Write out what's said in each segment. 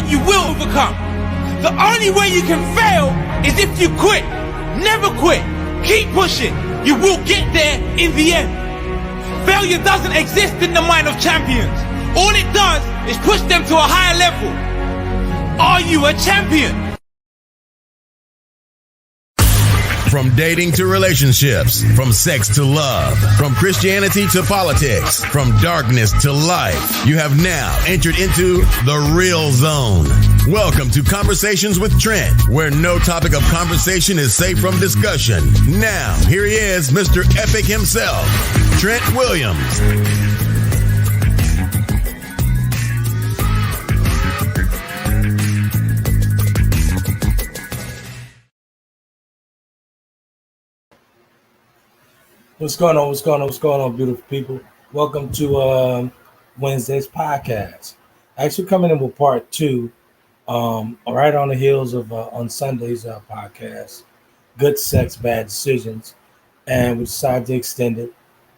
You will overcome. The only way you can fail is if you quit. Never quit. Keep pushing. You will get there in the end. Failure doesn't exist in the mind of champions. All it does is push them to a higher level. Are you a champion? From dating to relationships, from sex to love, from Christianity to politics, from darkness to light, you have now entered into the real zone. Welcome to Conversations with Trent, where no topic of conversation is safe from discussion. Now, here he is, Mr. Epic himself, Trent Williams. What's going on? What's going on? What's going on, beautiful people? Welcome to Wednesday's podcast. Actually, coming in with part two, right on the heels of on Sunday's podcast, Good Sex, Bad Decisions, and we decided to extend it.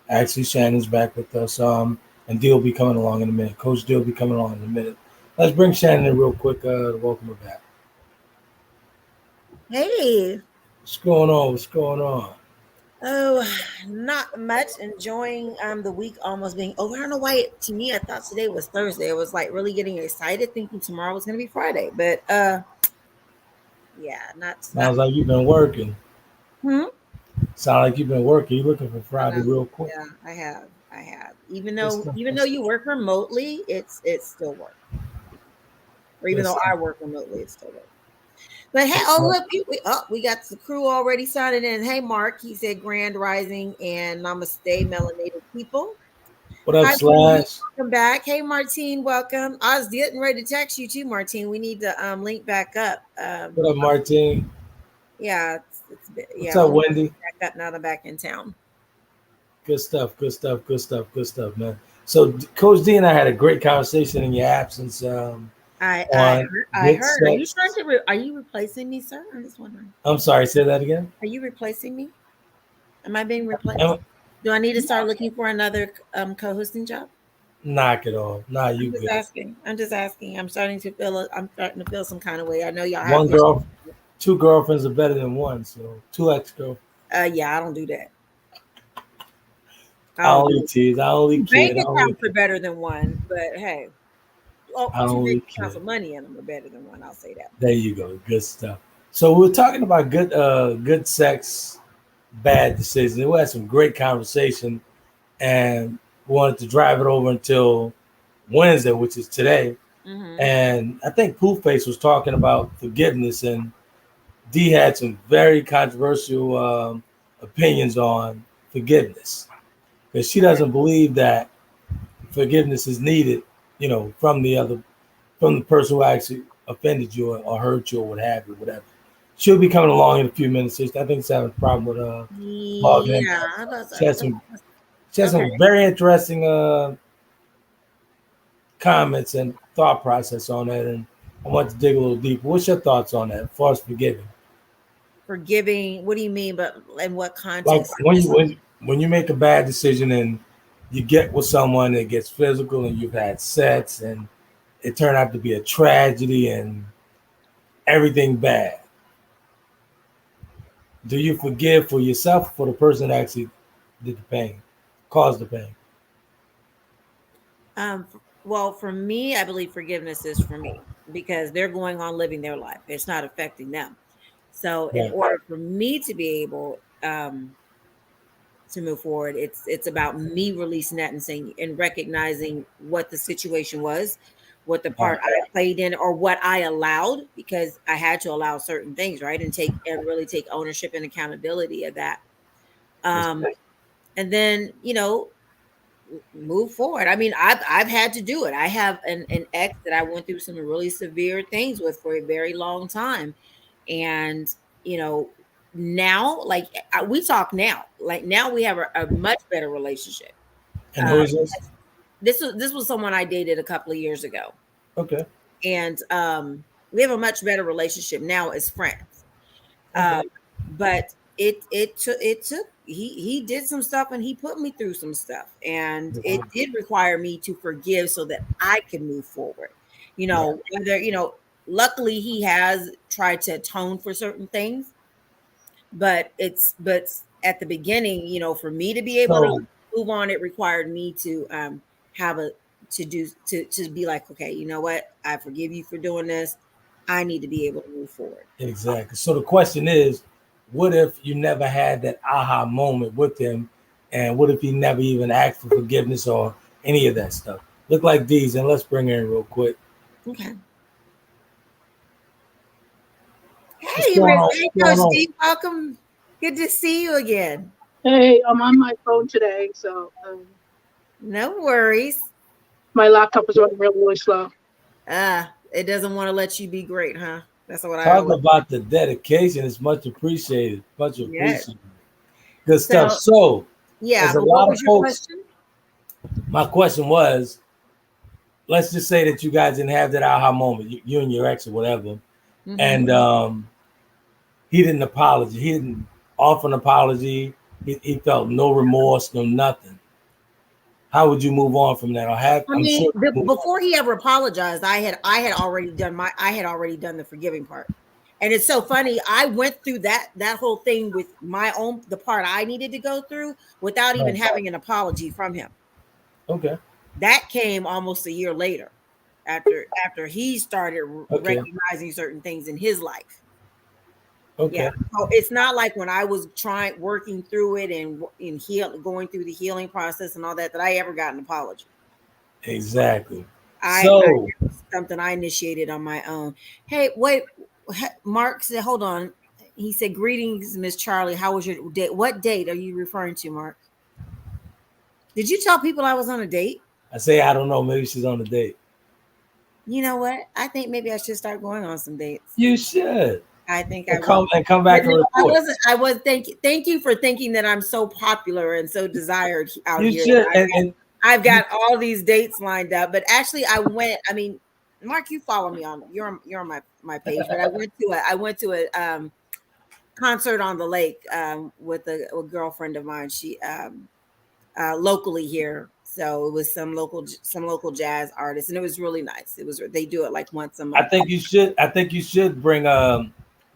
Actually, Shannon's back with us, and Dee will be coming along in a minute. Coach Dee will be coming along in a minute. Let's bring Shannon in real quick to welcome her back. Hey. What's going on? What's going on? Oh, not much. Enjoying the week almost being over. I don't know why. To me, I thought today was Thursday. I was like really getting excited, thinking tomorrow was going to be Friday. But yeah, Sounds like you've been working. Sound like you've been working. You're looking for Friday real quick. Yeah, I have. Even though you work remotely, it's still work. Or even though I work remotely, it's still work. But hey, look, we got the crew already signing in. Hey, Mark, he said Grand Rising and Namaste, melanated people. What up, Slash? Welcome back. Hey, Martine, welcome. I was getting ready to text you too, Martine. We need to link back up. What up, Martine? Yeah, What's up, Wendy? Back up now that I'm back in town. Good stuff, man. So Coach D and I had a great conversation in your absence. I heard. Are you replacing me, sir? I'm just wondering. I'm sorry. Say that again. Are you replacing me? Am I being replaced? Do I need to start looking for another co-hosting job? Knock it off. Nah, you good. I'm just asking. I'm starting to feel some kind of way. I know y'all. Two girlfriends are better than one. So 2 ex-girlfriends. Yeah, I don't do that. I only tease. I only kid. Bank accounts are better than one, but hey. Two accounts of money in them are better than one. I'll say that. There you go. Good stuff. So we're talking about good sex, bad decisions. We had some great conversation, and we wanted to drive it over until Wednesday, which is today. Mm-hmm. And I think Poolface was talking about forgiveness, and Dee had some very controversial opinions on forgiveness, because she doesn't believe that forgiveness is needed, from the person who actually offended you or hurt you or what have you, whatever. She'll be coming along in a few minutes. I think she's having a problem with logging in. She has some very interesting comments and thought process on that, and I want to dig a little deeper. What's your thoughts on that as far as forgiving? Forgiving, what do you mean? But in what context? Like when you make a bad decision and you get with someone that gets physical and you've had sex and it turned out to be a tragedy and everything bad. Do you forgive for yourself or for the person that actually did the pain, caused the pain? Well, for me, I believe forgiveness is for me because they're going on living their life. It's not affecting them. So in order for me to be able to move forward, it's about me releasing that and saying and recognizing what the situation was, what the part I played in, or what I allowed, because I had to allow certain things, right, and really take ownership and accountability of that, and then move forward. I mean, I've had to do it. I have an ex that I went through some really severe things with for a very long time, and now, like we talk now, like now we have a much better relationship. And who is this? This was someone I dated a couple of years ago. Okay. And we have a much better relationship now as friends. Okay. But it took he did some stuff and he put me through some stuff, and it did require me to forgive so that I can move forward. Whether, luckily he has tried to atone for certain things, but at the beginning, for me to be able to So move on, it required me to have a to do to be like, okay, you know what, I forgive you for doing this. I need to be able to move forward. exactly. So the question is, what if you never had that aha moment with him, and what if he never even asked for forgiveness or any of that stuff? Look like these, and let's bring her in real quick. Okay. What's Hey, going on? Hey, What's going Coach on? D, welcome. Good to see you again. Hey, I'm on my phone today, so No worries. my laptop is running really, really slow. It doesn't want to let you be great, huh? That's what I Talk always. about the dedication. It's much appreciated. Much Yeah. appreciated. Good stuff. So So, yeah, there's a but what lot of was your folks. question? My question was, let's just say that you guys didn't have that aha moment, you and your ex or whatever, and he didn't apologize. He didn't offer an apology. He felt no remorse, no nothing. How would you move on from that? Or have I I'm mean, sure you move on. before he ever apologized, I had already done the forgiving part. And it's so funny. I went through that whole thing with the part I needed to go through without even Right. having an apology from him. Okay. That came almost a year later after he started Okay. recognizing certain things in his life. Okay. Yeah. So it's not like when I was working through it and going through the healing process and all that I ever got an apology. Exactly. I So something I initiated on my own. Hey, wait, Mark said, hold on. He said, "Greetings, Miss Charlie. How was your date? What date are you referring to, Mark? Did you tell people I was on a date? I say I don't know. Maybe she's on a date. You know what? I think maybe I should start going on some dates. You should. I think I And will. come back But and no, I report. wasn't. I was. Thank you for thinking that I'm so popular and so desired out You here. should. I've got all these dates lined up. But actually, I went. I mean, Mark, you follow me on. You're on my page. But I went to a concert on the lake with a girlfriend of mine. She locally here. So it was some local jazz artists, and it was really nice. They do it like once a I month. think you should. I think you should bring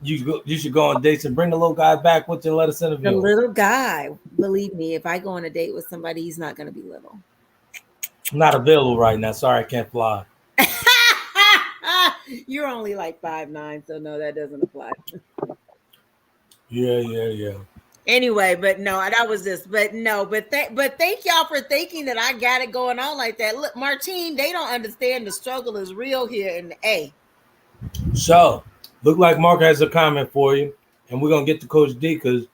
you should go on dates and bring the little guy back with you and let us The interview him. little guy, believe me, if I go on a date with somebody, he's not going to be little. I'm not available right now. Sorry, I can't fly. You're only like 5'9", so no, that doesn't apply. Yeah. Anyway, but no, that was this. But no, but thank y'all for thinking that I got it going on like that. Look, Martine, they don't understand the struggle is real here in the A. So, look like Mark has a comment for you, and we're gonna get to Coach D because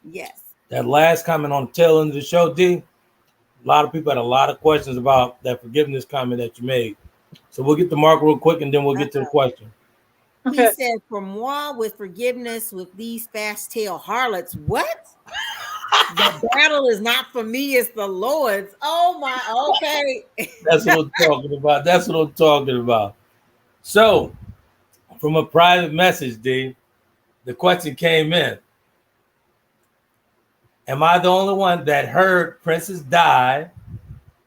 Yes. that last comment on the tail end of the show, D. A lot of people had a lot of questions about that forgiveness comment that you made. So we'll get to Mark real quick, and then we'll get to the question. He Okay. said, "For moi, with forgiveness, with these fast-tailed harlots, what? The battle is not for me; it's the Lord's." Oh my, okay. That's what I'm talking about. That's what I'm talking about. So, from a private message, D, the question came in. Am I the only one that heard Princess Di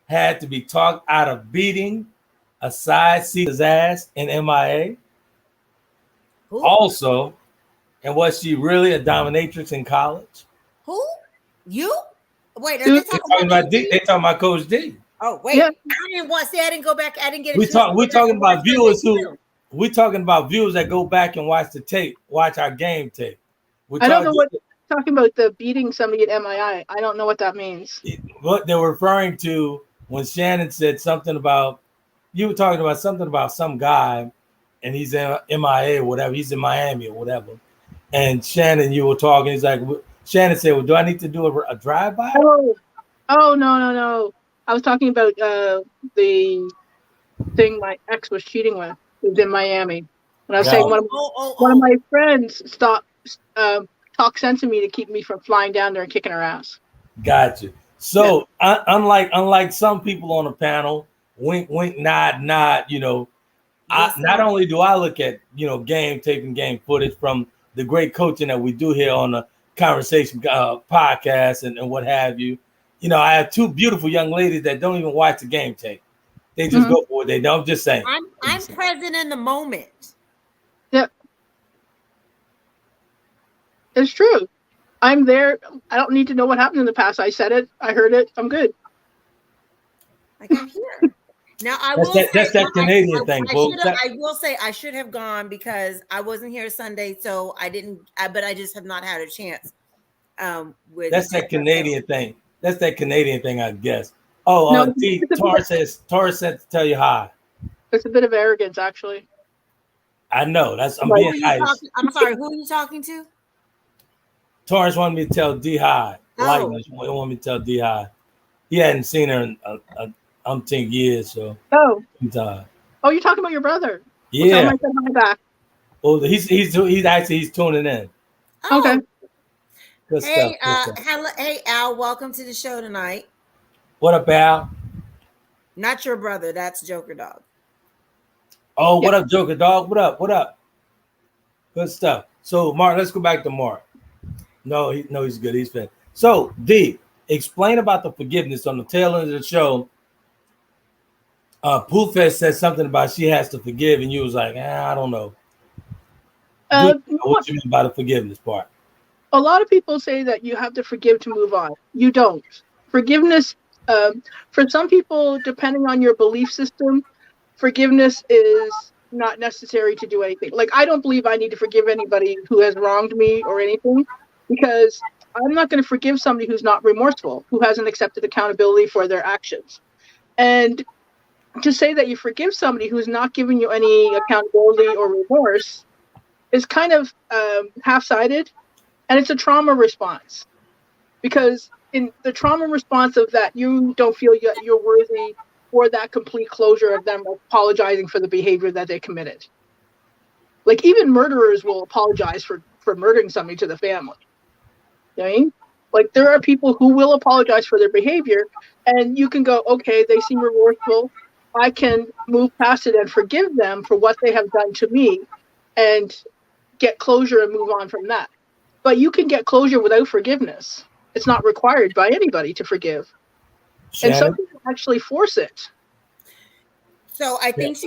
had to be talked out of beating a side seater's ass in MIA? Who? Also, and was she really a dominatrix in college? Who? You? Wait, are Dude, they They're talking talking about about D. They talking about Coach D. Oh, wait. Yeah. I didn't want see. I didn't go back. I didn't get a We chance. talk. to We're go back talking and watch about viewers the who. film. We're talking about viewers that go back and watch the tape, watch our game tape. We're I don't know talking. talking about the beating somebody at MII. I don't know what that means. What they're referring to when Shannon said something about you were talking about something about some guy, and he's in MIA or whatever. He's in Miami or whatever. And Shannon, you were talking. He's like, Shannon said, "Well, do I need to do a drive-by?" Oh no. I was talking about the thing my ex was cheating with. It was in Miami. And I was saying one of my friends stopped talk sense to me to keep me from flying down there and kicking her ass. Gotcha. So unlike some people on the panel, wink, wink, nod, nod. Not only do I look at game tape and game footage from the great coaching that we do here on the Conversation podcast and what have you. I have two beautiful young ladies that don't even watch the game tape. They just go for it. They don't. I'm just saying. I'm present in the moment. Yep. It's true. I'm there. I don't need to know what happened in the past. I said it. I heard it. I'm good. Like I'm here. Now that's that Canadian thing, folks. I will say I should have gone because I wasn't here Sunday, so I didn't. But I just have not had a chance. That's that Canadian thing. That's that Canadian thing, I guess. Oh, Taurus said to tell you hi. It's a bit of arrogance, actually. I know. I'm being nice. I'm sorry. Who are you talking to? Taurus wanted me to tell D hi. Lightness wanted me to tell D hi. He hadn't seen her in umpteen years, so. Oh, you're talking about your brother? Yeah. Tell him I said hi back. Well, he's tuning in. Oh. Okay. Good stuff. Hey, Al, welcome to the show tonight. What up, Al? Not your brother. That's Joker Dog. Oh, what up, Joker Dog? What up? What up? Good stuff. So, Mark, let's go back to Mark. No, he's good. He's fit. So, D, explain about the forgiveness on the tail end of the show. Poolfest said something about she has to forgive, and you was like, I don't know. What you mean by the forgiveness part? A lot of people say that you have to forgive to move on. You don't. Forgiveness, for some people, depending on your belief system, forgiveness is not necessary to do anything. Like, I don't believe I need to forgive anybody who has wronged me or anything, because I'm not going to forgive somebody who's not remorseful, who hasn't accepted accountability for their actions. And to say that you forgive somebody who's not giving you any accountability or remorse is kind of half-sided, and it's a trauma response. Because in the trauma response of that, you don't feel you're worthy for that complete closure of them apologizing for the behavior that they committed. Like, even murderers will apologize for murdering somebody to the family. You know what I mean? Like, there are people who will apologize for their behavior, and you can go, okay, they seem remorseful. I can move past it and forgive them for what they have done to me and get closure and move on from that. But you can get closure without forgiveness. It's not required by anybody to forgive. Shannon? And some people actually force it. So I think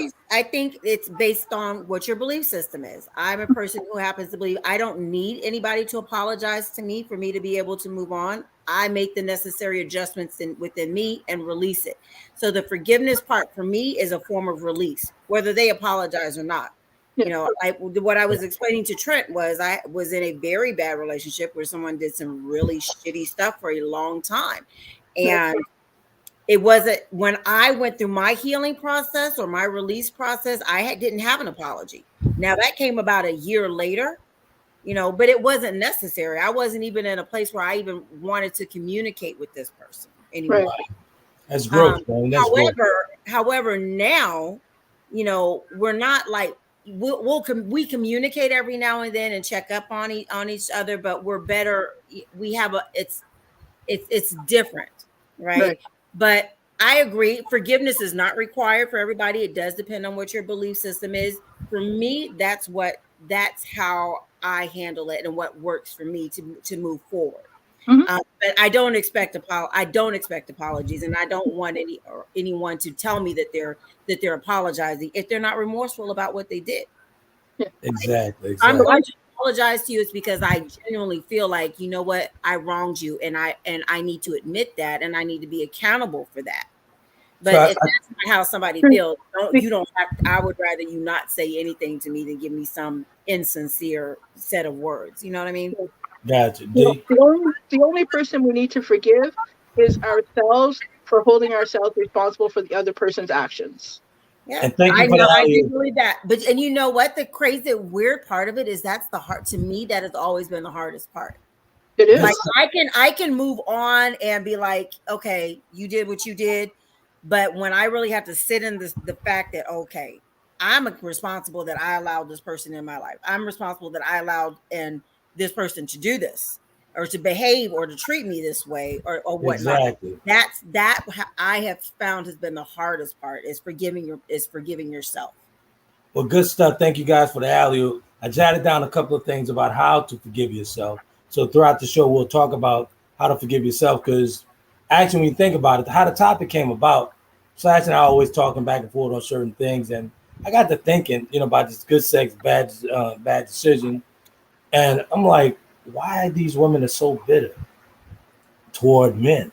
it's based on what your belief system is. I'm a person who happens to believe I don't need anybody to apologize to me for me to be able to move on. I make the necessary adjustments within me and release it. So the forgiveness part for me is a form of release, whether they apologize or not. Yeah. You know, what I was explaining to Trent was I was in a very bad relationship where someone did some really shitty stuff for a long time. And it wasn't when I went through my healing process or my release process, didn't have an apology. Now that came about a year later, you know, but it wasn't necessary. I wasn't even in a place where I even wanted to communicate with this person anymore. Right. That's growth. However, now, you know, we're not like we communicate every now and then and check up on each other, but we're better. We have it's different, right? But I agree. Forgiveness is not required for everybody. It does depend on what your belief system is. For me, that's how I handle it and what works for me to move forward. Mm-hmm. But I don't expect apologies, and I don't want anyone to tell me that they're apologizing if they're not remorseful about what they did. Exactly. I'm going to apologize to you is because I genuinely feel like, you know what, I wronged you, and I need to admit that, and I need to be accountable for that. But if that's not how somebody feels, you don't have to, I would rather you not say anything to me than give me some insincere set of words. You know what I mean? Gotcha. The only person we need to forgive is ourselves for holding ourselves responsible for the other person's actions. Yeah, and thank you I do believe that. But and you know what? The crazy, weird part of it is that's the hard. To me, that has always been the hardest part. It is. Like I can move on and be like, okay, you did what you did. But when I really have to sit in the fact that, okay, I'm responsible that I allowed this person in my life. I'm responsible that I allowed this person to do this or to behave or to treat me this way or whatnot. Exactly. That I have found has been the hardest part is forgiving yourself. Well, good stuff. Thank you guys for the alley-oop. I jotted down a couple of things about how to forgive yourself. So throughout the show, we'll talk about how to forgive yourself because actually, when you think about it, how the topic came about Slash and I are always talking back and forth on certain things, and I got to thinking, about this good sex, bad decision, and I'm like, why these women are so bitter toward men?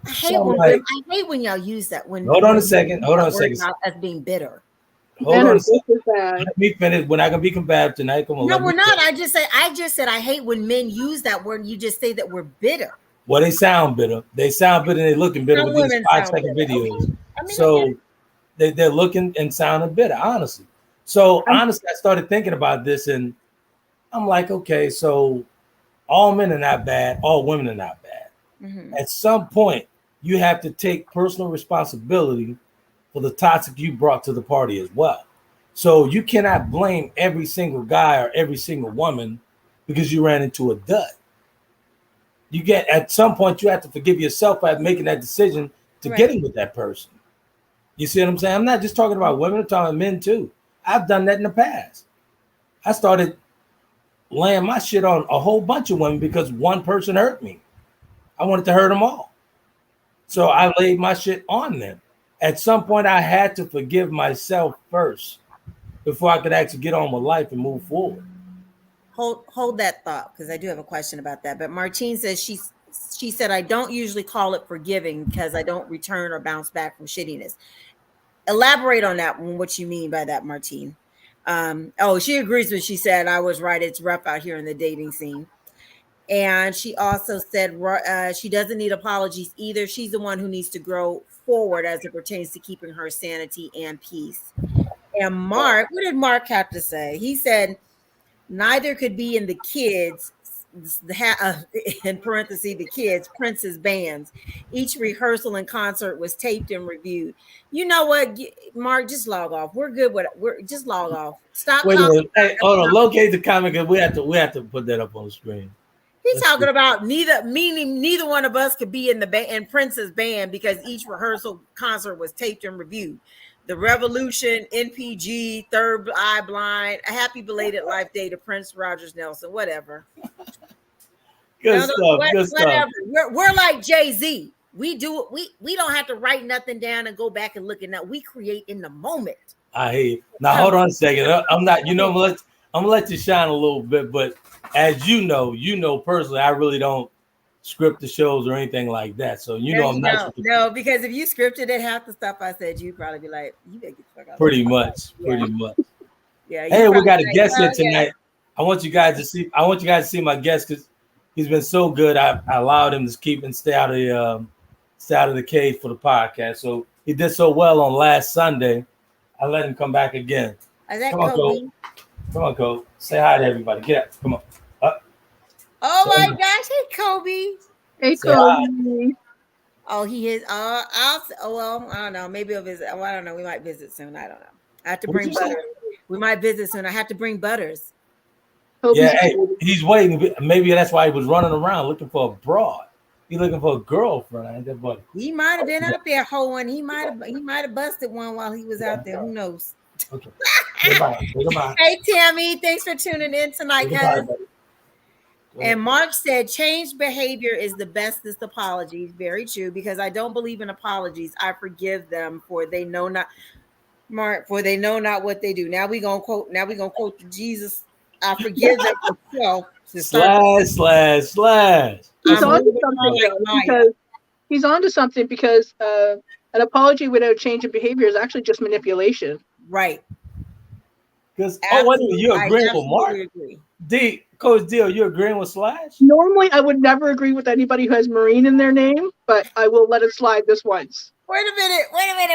I hate when y'all use that. Hold on a second. As being bitter. Hold on a second. Let me finish. We're not gonna be combative tonight. Come on. No, we're not. I just said I hate when men use that word. You just say that we're bitter. Well, they sound bitter. They sound bitter and they're looking bitter with these 5-second videos. Okay. I mean, so they're looking and sounding bitter, honestly. So honestly, I started thinking about this and I'm like, okay, so all men are not bad, all women are not bad. Mm-hmm. At some point, you have to take personal responsibility for the toxic you brought to the party as well. So you cannot blame every single guy or every single woman because you ran into a dud. You get at some point you have to forgive yourself by making that decision to getting with that person. You see what I'm saying? I'm not just talking about women, I'm talking about men too. I've done that in the past. I started laying my shit on a whole bunch of women because one person hurt me. I wanted to hurt them all. So I laid my shit on them. At some point, I had to forgive myself first before I could actually get on with life and move forward. Hold that thought, because I do have a question about that. But Martine says she said, I don't usually call it forgiving because I don't return or bounce back from shittiness. Elaborate on that one, what you mean by that, Martine. She agrees with, she said, I was right. It's rough out here in the dating scene. And she also said she doesn't need apologies either. She's the one who needs to grow forward as it pertains to keeping her sanity and peace. And Mark, what did Mark have to say? He said, neither could be in the kids, in parentheses, the kids, Prince's bands. Each rehearsal and concert was taped and reviewed. You know what, Mark, just log off. We're good with it. Just log off. Stop. Wait a minute. Hey, hold on. Locate the comment because we have to put that up on the screen. He's talking about neither one of us could be in the band in Prince's band because each rehearsal concert was taped and reviewed. The Revolution, NPG, Third Eye Blind, a happy belated life day to Prince Rogers Nelson, whatever. Good stuff. We're like Jay-Z. We do it. We don't have to write nothing down and go back and look at that. We create in the moment. I hear you. Now hold on a second. I'm not. I'm gonna let you shine a little bit, but as you know personally, I really don't script the shows or anything like that. So I'm not. No, because if you scripted it, half the stuff I said, you'd probably be like, "You better get the fuck out." Pretty much. Yeah. Hey, we got a guest here tonight. I want you guys to see my guest because he's been so good. I allowed him to keep and stay out of the cage for the podcast. So he did so well on last Sunday. I let him come back again. Is that Kobe? Come on, Kobe. Say hi to everybody. Get up. Come on. Oh my gosh. Hey, Kobe. Hey, Kobe. Oh, he is. I don't know. Maybe I'll visit. I don't know. We might visit soon. I don't know. I have to bring Butters. We might visit soon. I have to bring Butters. Yeah, hey, he's waiting. Maybe that's why he was running around looking for a broad. He's looking for a girlfriend. Ain't that buddy? He might have been out there hoeing. He might have busted one while he was out there. Who knows? Okay. Goodbye. Hey, Tammy. Thanks for tuning in tonight, guys. And Mark said, changed behavior is the bestest apologies. Very true, because I don't believe in apologies. I forgive them for they know not, Mark, for they know not what they do. Now we gonna quote Jesus. I forgive them for slash. He's onto something because an apology without change of behavior is actually just manipulation. Right. Because you're agreeing with Mark? Coach D, are you agreeing with Slash? Normally, I would never agree with anybody who has Marine in their name, but I will let it slide this once. Wait a minute.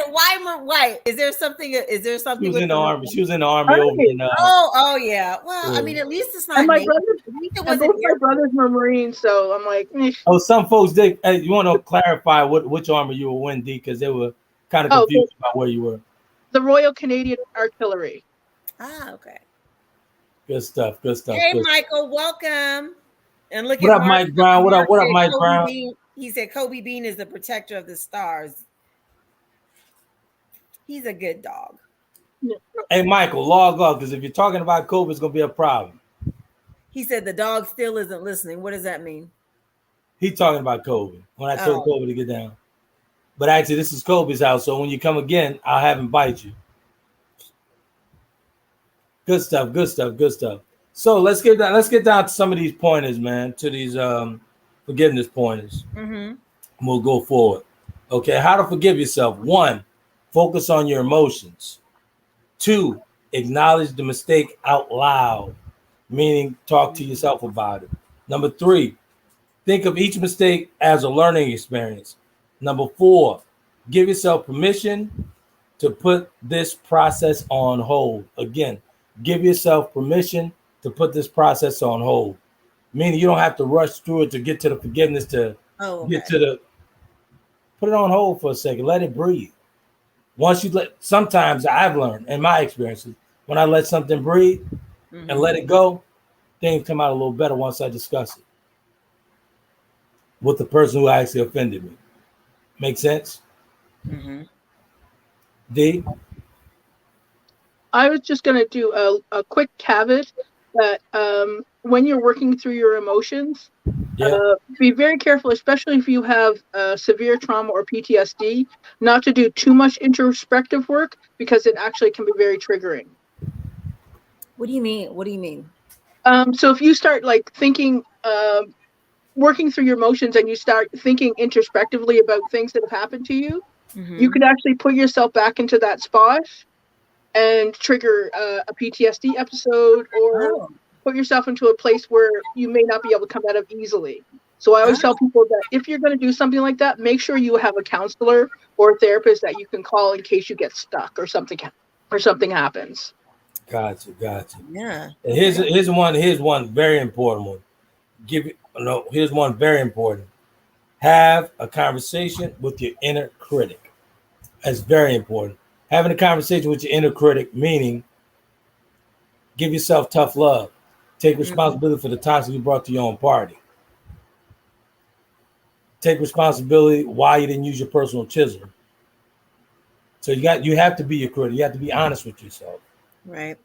Why? Is there something? She was in the army. She was in the army over in. Oh yeah. Well, I mean, at least it's not. And my brothers were Marines, so I'm like. Oh, some folks did. You want to clarify which army you were in, D, because they were kind of confused about where you were. The Royal Canadian Artillery. Ah, okay. Good stuff. Hey, Michael, welcome. And look what up, Mike Brown? What up, Mike Brown? He said Kobe Bean is the protector of the stars. He's a good dog. Hey, Michael, log off, because if you're talking about Kobe, it's going to be a problem. He said the dog still isn't listening. What does that mean? He's talking about Kobe. When I told Kobe to get down. But actually, this is Kobe's house, so when you come again, I'll have him bite you. Good stuff, good stuff, good stuff. So let's get down to some of these pointers, man. To these forgiveness pointers. Mm-hmm. We'll go forward. Okay, how to forgive yourself. 1, focus on your emotions. 2, acknowledge the mistake out loud, meaning talk to yourself about it. Number 3, think of each mistake as a learning experience. Number 4, give yourself permission to put this process on hold. Again, give yourself permission to put this process on hold. Meaning you don't have to rush through it to get to the forgiveness to get to the put it on hold for a second. Let it breathe. Once you sometimes I've learned in my experiences, when I let something breathe and let it go, things come out a little better once I discuss it with the person who actually offended me. Make sense? D? I was just going to do a quick caveat that when you're working through your emotions, be very careful, especially if you have severe trauma or PTSD, not to do too much introspective work because it actually can be very triggering. What do you mean? What do you mean? So if you start like thinking, working through your emotions and you start thinking introspectively about things that have happened to you, you could actually put yourself back into that spot and trigger a PTSD episode or put yourself into a place where you may not be able to come out of easily. So I always tell people that if you're going to do something like that, make sure you have a counselor or a therapist that you can call in case you get stuck or something happens. Gotcha. Yeah. And here's one very important one. Here's one very important. Have a conversation with your inner critic. That's very important. Having a conversation with your inner critic, meaning give yourself tough love. Take responsibility for the toxin you brought to your own party. Take responsibility why you didn't use your personal chisel. So you have to be your critic. You have to be honest with yourself. Right.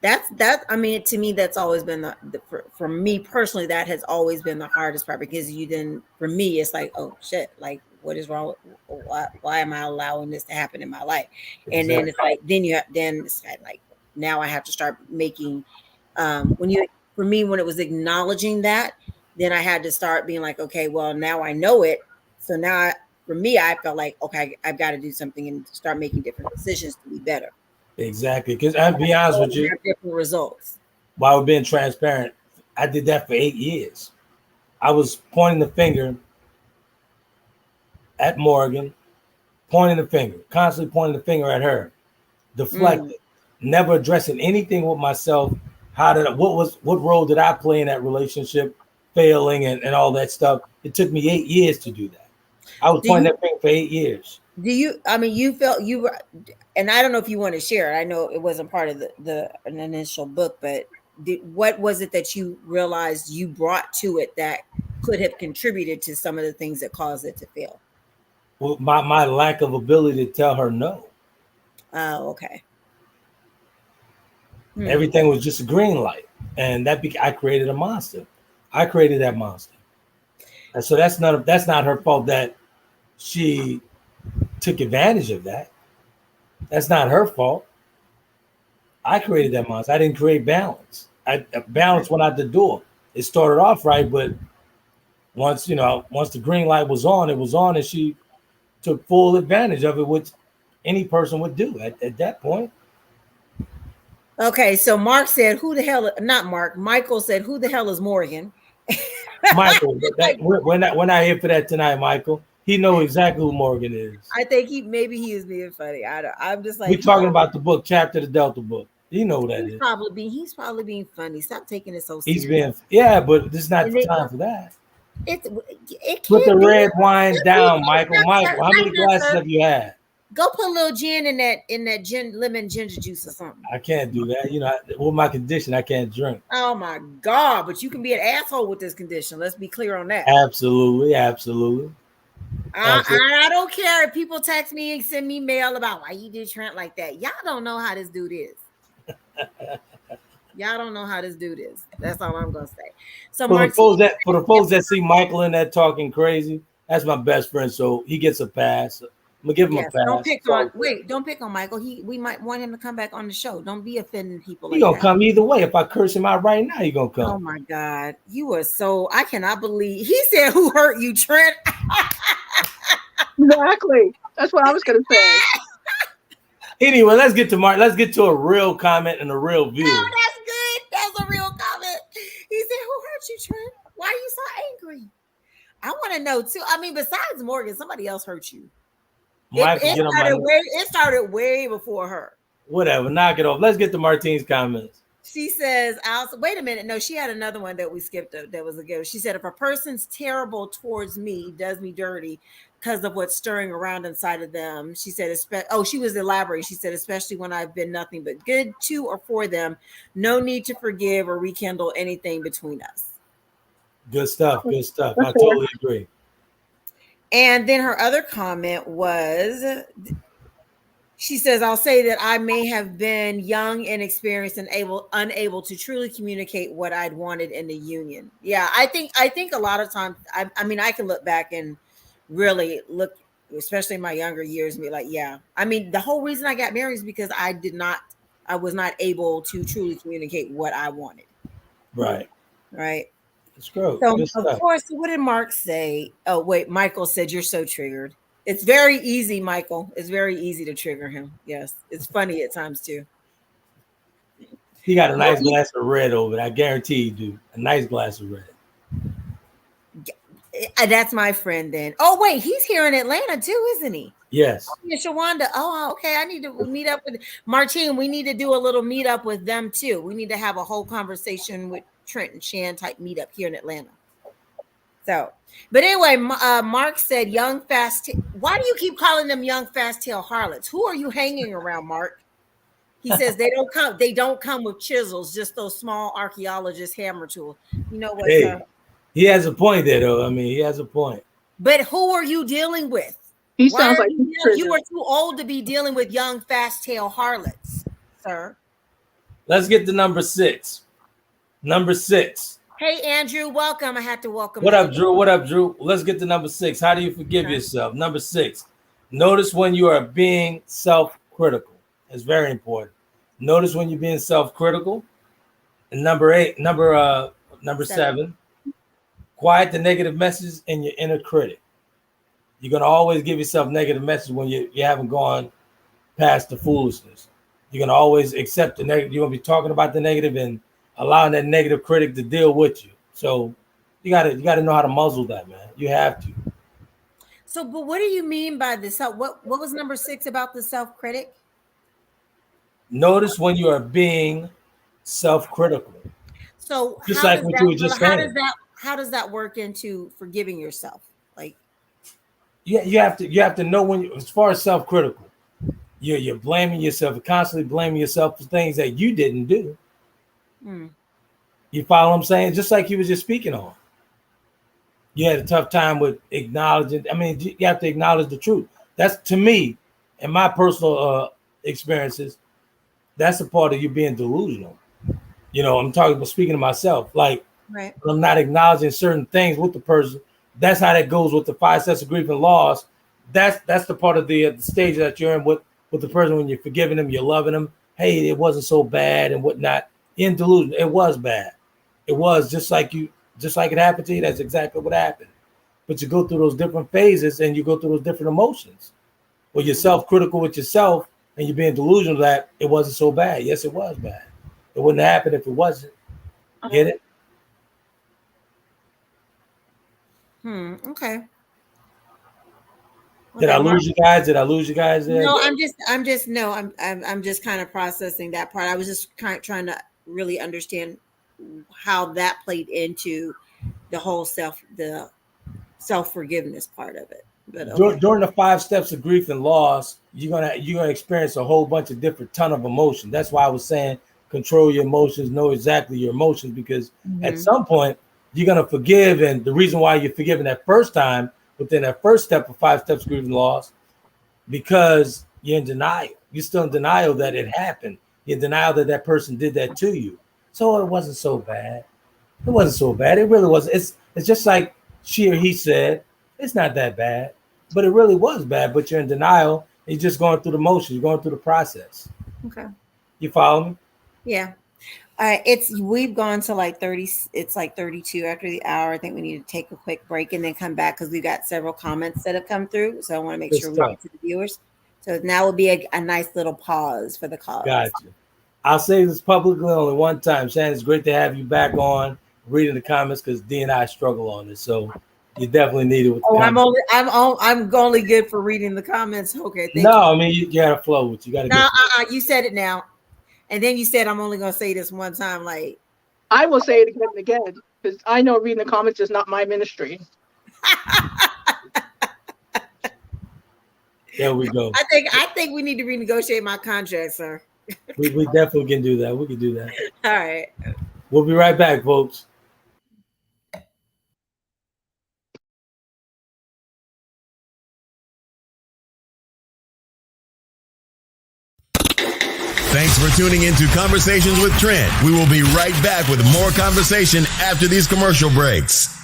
I mean, to me, that's always been for me personally, that has always been the hardest part because for me, it's like, oh shit, like what is wrong? Why am I allowing this to happen in my life? Exactly. And then it's like, then it's like, now I have to start making, when it was acknowledging that, then I had to start being like, okay, well, now I know it. So now for me, I felt like, okay, I've got to do something and start making different decisions to be better. Exactly. Because I'll be honest with you, different results. While we're being transparent, I did that for 8 years. I was pointing the finger at Morgan, constantly pointing the finger at her, deflected, never addressing anything with myself. What role did I play in that relationship, failing and all that stuff? It took me 8 years to do that. I was pointing that finger for 8 years. You felt you were, and I don't know if you want to share it. I know it wasn't part of the initial book, but what was it that you realized you brought to it that could have contributed to some of the things that caused it to fail? Well, my lack of ability to tell her no. Oh, okay. Everything was just a green light, and I created a monster. I created that monster, and so that's not her fault that she took advantage of that. That's not her fault. I created that monster. I didn't create balance. Balance went out the door. It started off right, but once the green light was on, it was on, and she took full advantage of it, which any person would do at that point. Okay, so Mark said, "Who the hell?" Not Mark. Michael said, "Who the hell is Morgan?" Michael, we're not here for that tonight, Michael. He knows exactly who Morgan is. I think maybe he is being funny. I'm just like, we're talking about the book, chapter the Delta book. You know what that is. He's probably being funny. Stop taking it so serious. But this is not the time for that. It put the red wine down, Michael. Michael, how many glasses have you had? Go put a little gin in that lemon ginger juice or something. I can't do that. With my condition, I can't drink. Oh my God! But you can be an asshole with this condition. Let's be clear on that. Absolutely. I don't care if people text me and send me mail about why you did Trent like that. Y'all don't know how this dude is. Y'all don't know how this dude is. That's all I'm gonna say. So for the folks that see Michael in that talking crazy, That's my best friend, so he gets a pass. I'm gonna give him a pass. Don't pick on Michael. We might want him to come back on the show. Don't be offending people He gonna come either way. If I curse him out right now, he gonna come. Oh my God, you are so. I cannot believe he said, "Who hurt you, Trent?" Exactly. That's what I was gonna say. Anyway, let's get to Mark. Let's get to a real comment and a real view. Oh, that's good. That's a real comment. He said, "Who hurt you, Trent? Why are you so angry?" I want to know too. I mean, besides Morgan, somebody else hurt you. It started way before her. Whatever, knock it off. Let's get to Martine's comments. She says, wait a minute. No, she had another one that we skipped. That was a good. She said, if a person's terrible towards me, does me dirty because of what's stirring around inside of them. She said, she was elaborating. She said, especially when I've been nothing but good to or for them, no need to forgive or rekindle anything between us. Good stuff. Good stuff. I totally agree. And then her other comment was, she says, I'll say that I may have been young, inexperienced, and unable to truly communicate what I'd wanted in the union. Yeah, I think a lot of times, I mean, I can look back and really look, especially in my younger years, and be like, yeah. I mean, the whole reason I got married is because I was not able to truly communicate what I wanted. Right. It's gross. So, of course, what did Mark say? Oh, wait, Michael said, you're so triggered. It's very easy, Michael. It's very easy to trigger him. Yes. It's funny at times, too. He got a nice glass of red over there. I guarantee you do. A nice glass of red. That's my friend then. Oh, wait. He's here in Atlanta, too, isn't he? Yes. Yeah, Shawanda. Oh, okay. I need to meet up with Martine. We need to do a little meetup with them, too. We need to have a whole conversation with Trent and Shan type meetup here in Atlanta. So, but anyway, Mark said, young fast. Why do you keep calling them young fast tail harlots? Who are you hanging around, Mark? He says they don't come with chisels, just those small archaeologist hammer tools. You know what? Hey, he has a point there, though. I mean, he has a point. But who are you dealing with? He sounds like you are too old to be dealing with young fast tail harlots, sir. Let's get to number 6. Number 6. Hey, Andrew, welcome. I had to welcome. What up, Drew? What up, Drew? Let's get to number 6. How do you forgive yourself? Number 6. Notice when you are being self-critical. It's very important. Notice when you're being self-critical. And number 7. Quiet the negative messages in your inner critic. You're going to always give yourself negative messages when you haven't gone past the foolishness. You're going to always accept the negative. You're going to be talking about the negative and allowing that negative critic to deal with you. So you got to know how to muzzle that, man. You have to. So, but what do you mean by this? What was number 6 about the self-critic? Notice when you are being self-critical. So just like what you were just saying. How does that work into forgiving yourself? Like, yeah, you have to know when as far as self-critical, you're blaming yourself, you're constantly blaming yourself for things that you didn't do. You follow what I'm saying? Just like you was just speaking on. You had a tough time with acknowledging. I mean, you have to acknowledge the truth. That's, to me, in my personal experiences, that's a part of you being delusional. You know, I'm talking about speaking to myself. Like, right. I'm not acknowledging certain things with the person. That's how that goes with the 5 steps of grief and loss. That's the part of the stage that you're in with the person when you're forgiving them, you're loving them. Hey, it wasn't so bad and whatnot. In delusion, it was bad. It was just like it happened to you. That's exactly what happened. But you go through those different phases and you go through those different emotions. Well, you're self-critical with yourself and you're being delusional that it wasn't so bad. Yes, it was bad. It wouldn't happen if it wasn't. Get it? Okay. Did I lose you guys? Did I lose you guys there? No, I'm just kind of processing that part. I was just trying to really understand how that played into the whole self-forgiveness part of it. But okay. During the 5 steps of grief and loss, you're gonna experience a whole bunch of different ton of emotions. That's why I was saying control your emotions, know exactly your emotions, because at some point you're gonna forgive, and the reason why you're forgiving that first time within that first step of 5 steps of grief and loss, because you're in denial. You're still in denial that it happened. You're in denial that that person did that to you. So it wasn't so bad. It wasn't so bad. It really wasn't. It's just like she or he said. it's not that bad. But it really was bad. But you're in denial. You're just going through the motions. You're going through the process. Okay. You follow me? Yeah. We've gone to like 30. It's like 32 after the hour. I think we need to take a quick break and then come back because we've got several comments that have come through. So I want to make sure we get to the viewers. So now will be a nice little pause for the call. Gotcha. I'll say this publicly only one time. Shannon, it's great to have you back on reading the comments because D and I struggle on this. So you definitely need it with the comments. I'm only good for reading the comments. Okay. Thank you. I mean you gotta flow with you. You said it now. And then you said I'm only gonna say this one time. Like I will say it again and again because I know reading the comments is not my ministry. There we go. I think we need to renegotiate my contract, sir. We definitely can do that. We can do that. All right. We'll be right back, folks. Thanks for tuning into Conversations with Trent. We will be right back with more conversation after these commercial breaks.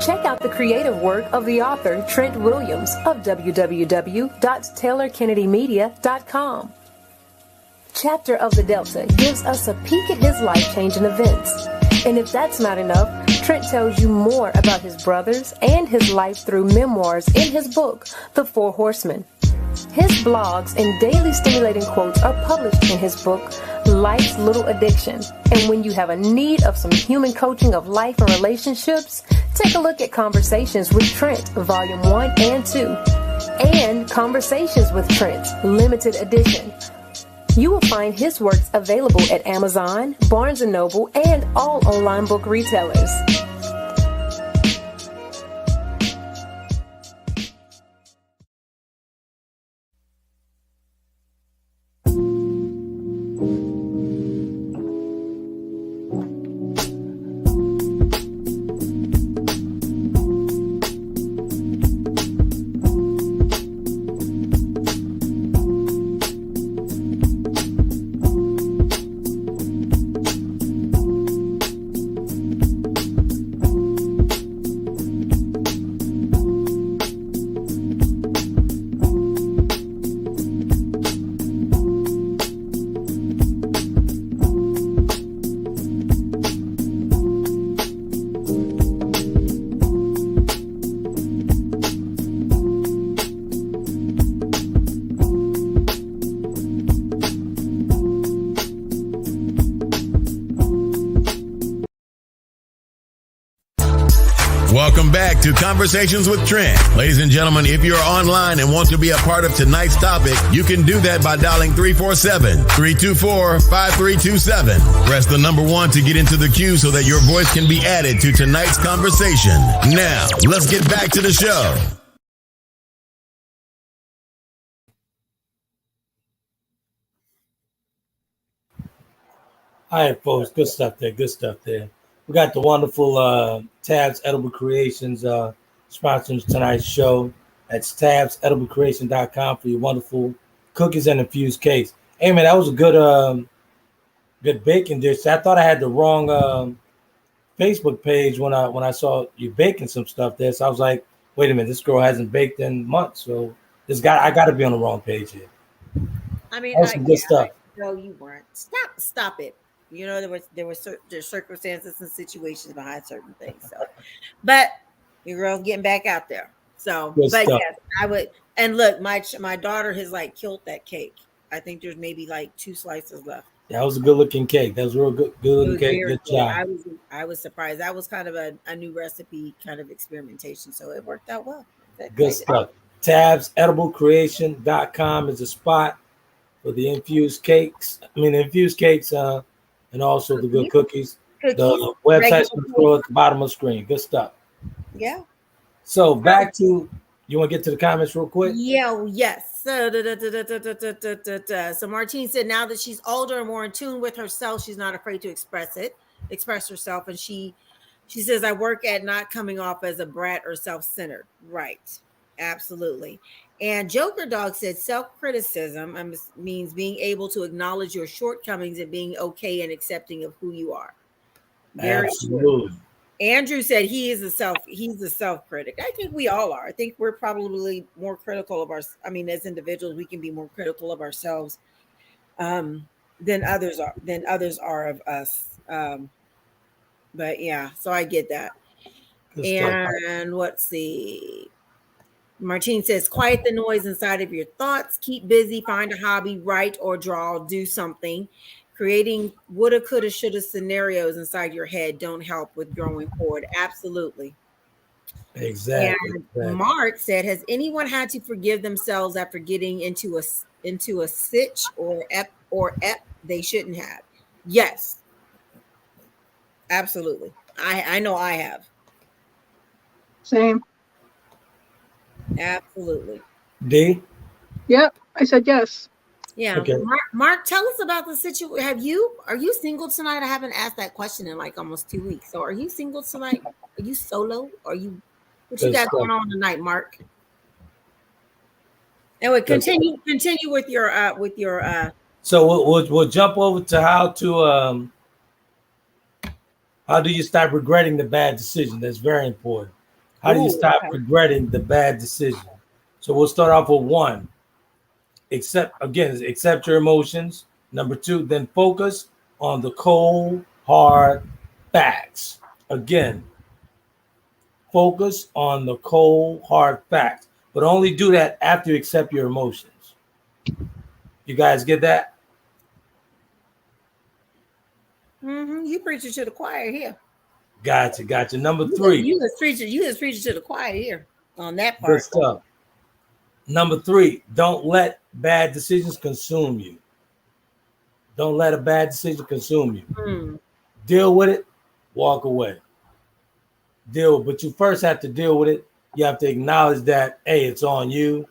Check out the creative work of the author Trent Williams of www.taylorkennedymedia.com. Chapter of the Delta gives us a peek at his life-changing events. And if that's not enough, Trent tells you more about his brothers and his life through memoirs in his book, The Four Horsemen. His blogs and daily stimulating quotes are published in his book, Life's Little Addiction. And when you have a need of some human coaching of life and relationships, take a look at Conversations with Trent, Volume 1 and 2, and Conversations with Trent, Limited Edition. You will find his works available at Amazon, Barnes & Noble, and all online book retailers. Welcome back to Conversations with Trent. Ladies and gentlemen, if you're online and want to be a part of tonight's topic, you can do that by dialing 347-324-5327. Press the number 1 to get into the queue so that your voice can be added to tonight's conversation. Now, let's get back to the show. All right, folks. Good stuff there. Good stuff there. We got the wonderful Tabs Edible Creations sponsoring tonight's show. That's tabsediblecreation.com for your wonderful cookies and infused cakes. Hey, man, that was a good baking dish. I thought I had the wrong Facebook page when I saw you baking some stuff there. So I was like, wait a minute, this girl hasn't baked in months. So I got to be on the wrong page here. I mean, that's some good stuff. No, you weren't. Stop it. You know, there's circumstances and situations behind certain things. So, but your girl's getting back out there. So, Good but stuff. yes, I would. And look, my daughter has like killed that cake. I think there's maybe like 2 slices left. That was a good looking cake. That was a real good It looking was cake. very Good good. job. I was surprised. That was kind of a new recipe kind of experimentation. So it worked out well. Good stuff. TabsEdibleCreation.com is a spot for the infused cakes. Infused cakes, and also the good cookies. The website's going to throw at the bottom of the screen. Good stuff. Yeah. So back to, you want to get to the comments real quick? Yeah. Yes. So, so Martine said now that she's older and more in tune with herself, she's not afraid to express herself, and she says, "I work at not coming off as a brat or self-centered." Right. Absolutely. And Joker Dog said self-criticism means being able to acknowledge your shortcomings and being okay and accepting of who you are. Very Absolutely. true. Andrew said he's a self-critic. I think we all are. I think we're probably more critical of as individuals, we can be more critical of ourselves than others are of us. But yeah, so I get that. Good stuff. And let's see. Martine says, quiet the noise inside of your thoughts, keep busy, find a hobby, write or draw, do something. Creating woulda, coulda, shoulda scenarios inside your head don't help with growing forward. Absolutely. Exactly. And Mark said, has anyone had to forgive themselves after getting into a sitch or ep they shouldn't have? Yes. Absolutely. I know I have. Same. Absolutely. D? Yep, I said yes. Yeah. Okay. Mark, tell us about the situation. Are you single tonight? I haven't asked that question in like almost 2 weeks. So are you single tonight? Are you solo? What you got going on tonight, Mark? Anyway, continue with your So we'll jump over to how do you stop regretting the bad decision? That's very important. How do you stop regretting the bad decision? So we'll start off with 1. Accept your emotions. Number 2, then focus on the cold, hard facts. Again, focus on the cold, hard facts, but only do that after you accept your emotions. You guys get that? You preaching to the choir here. Gotcha. Number 3. You just preaching to the choir here on that part. Good stuff. Number 3, don't let bad decisions consume you. Don't let a bad decision consume you. Deal with it, walk away. But you first have to deal with it. You have to acknowledge that, hey, it's on you.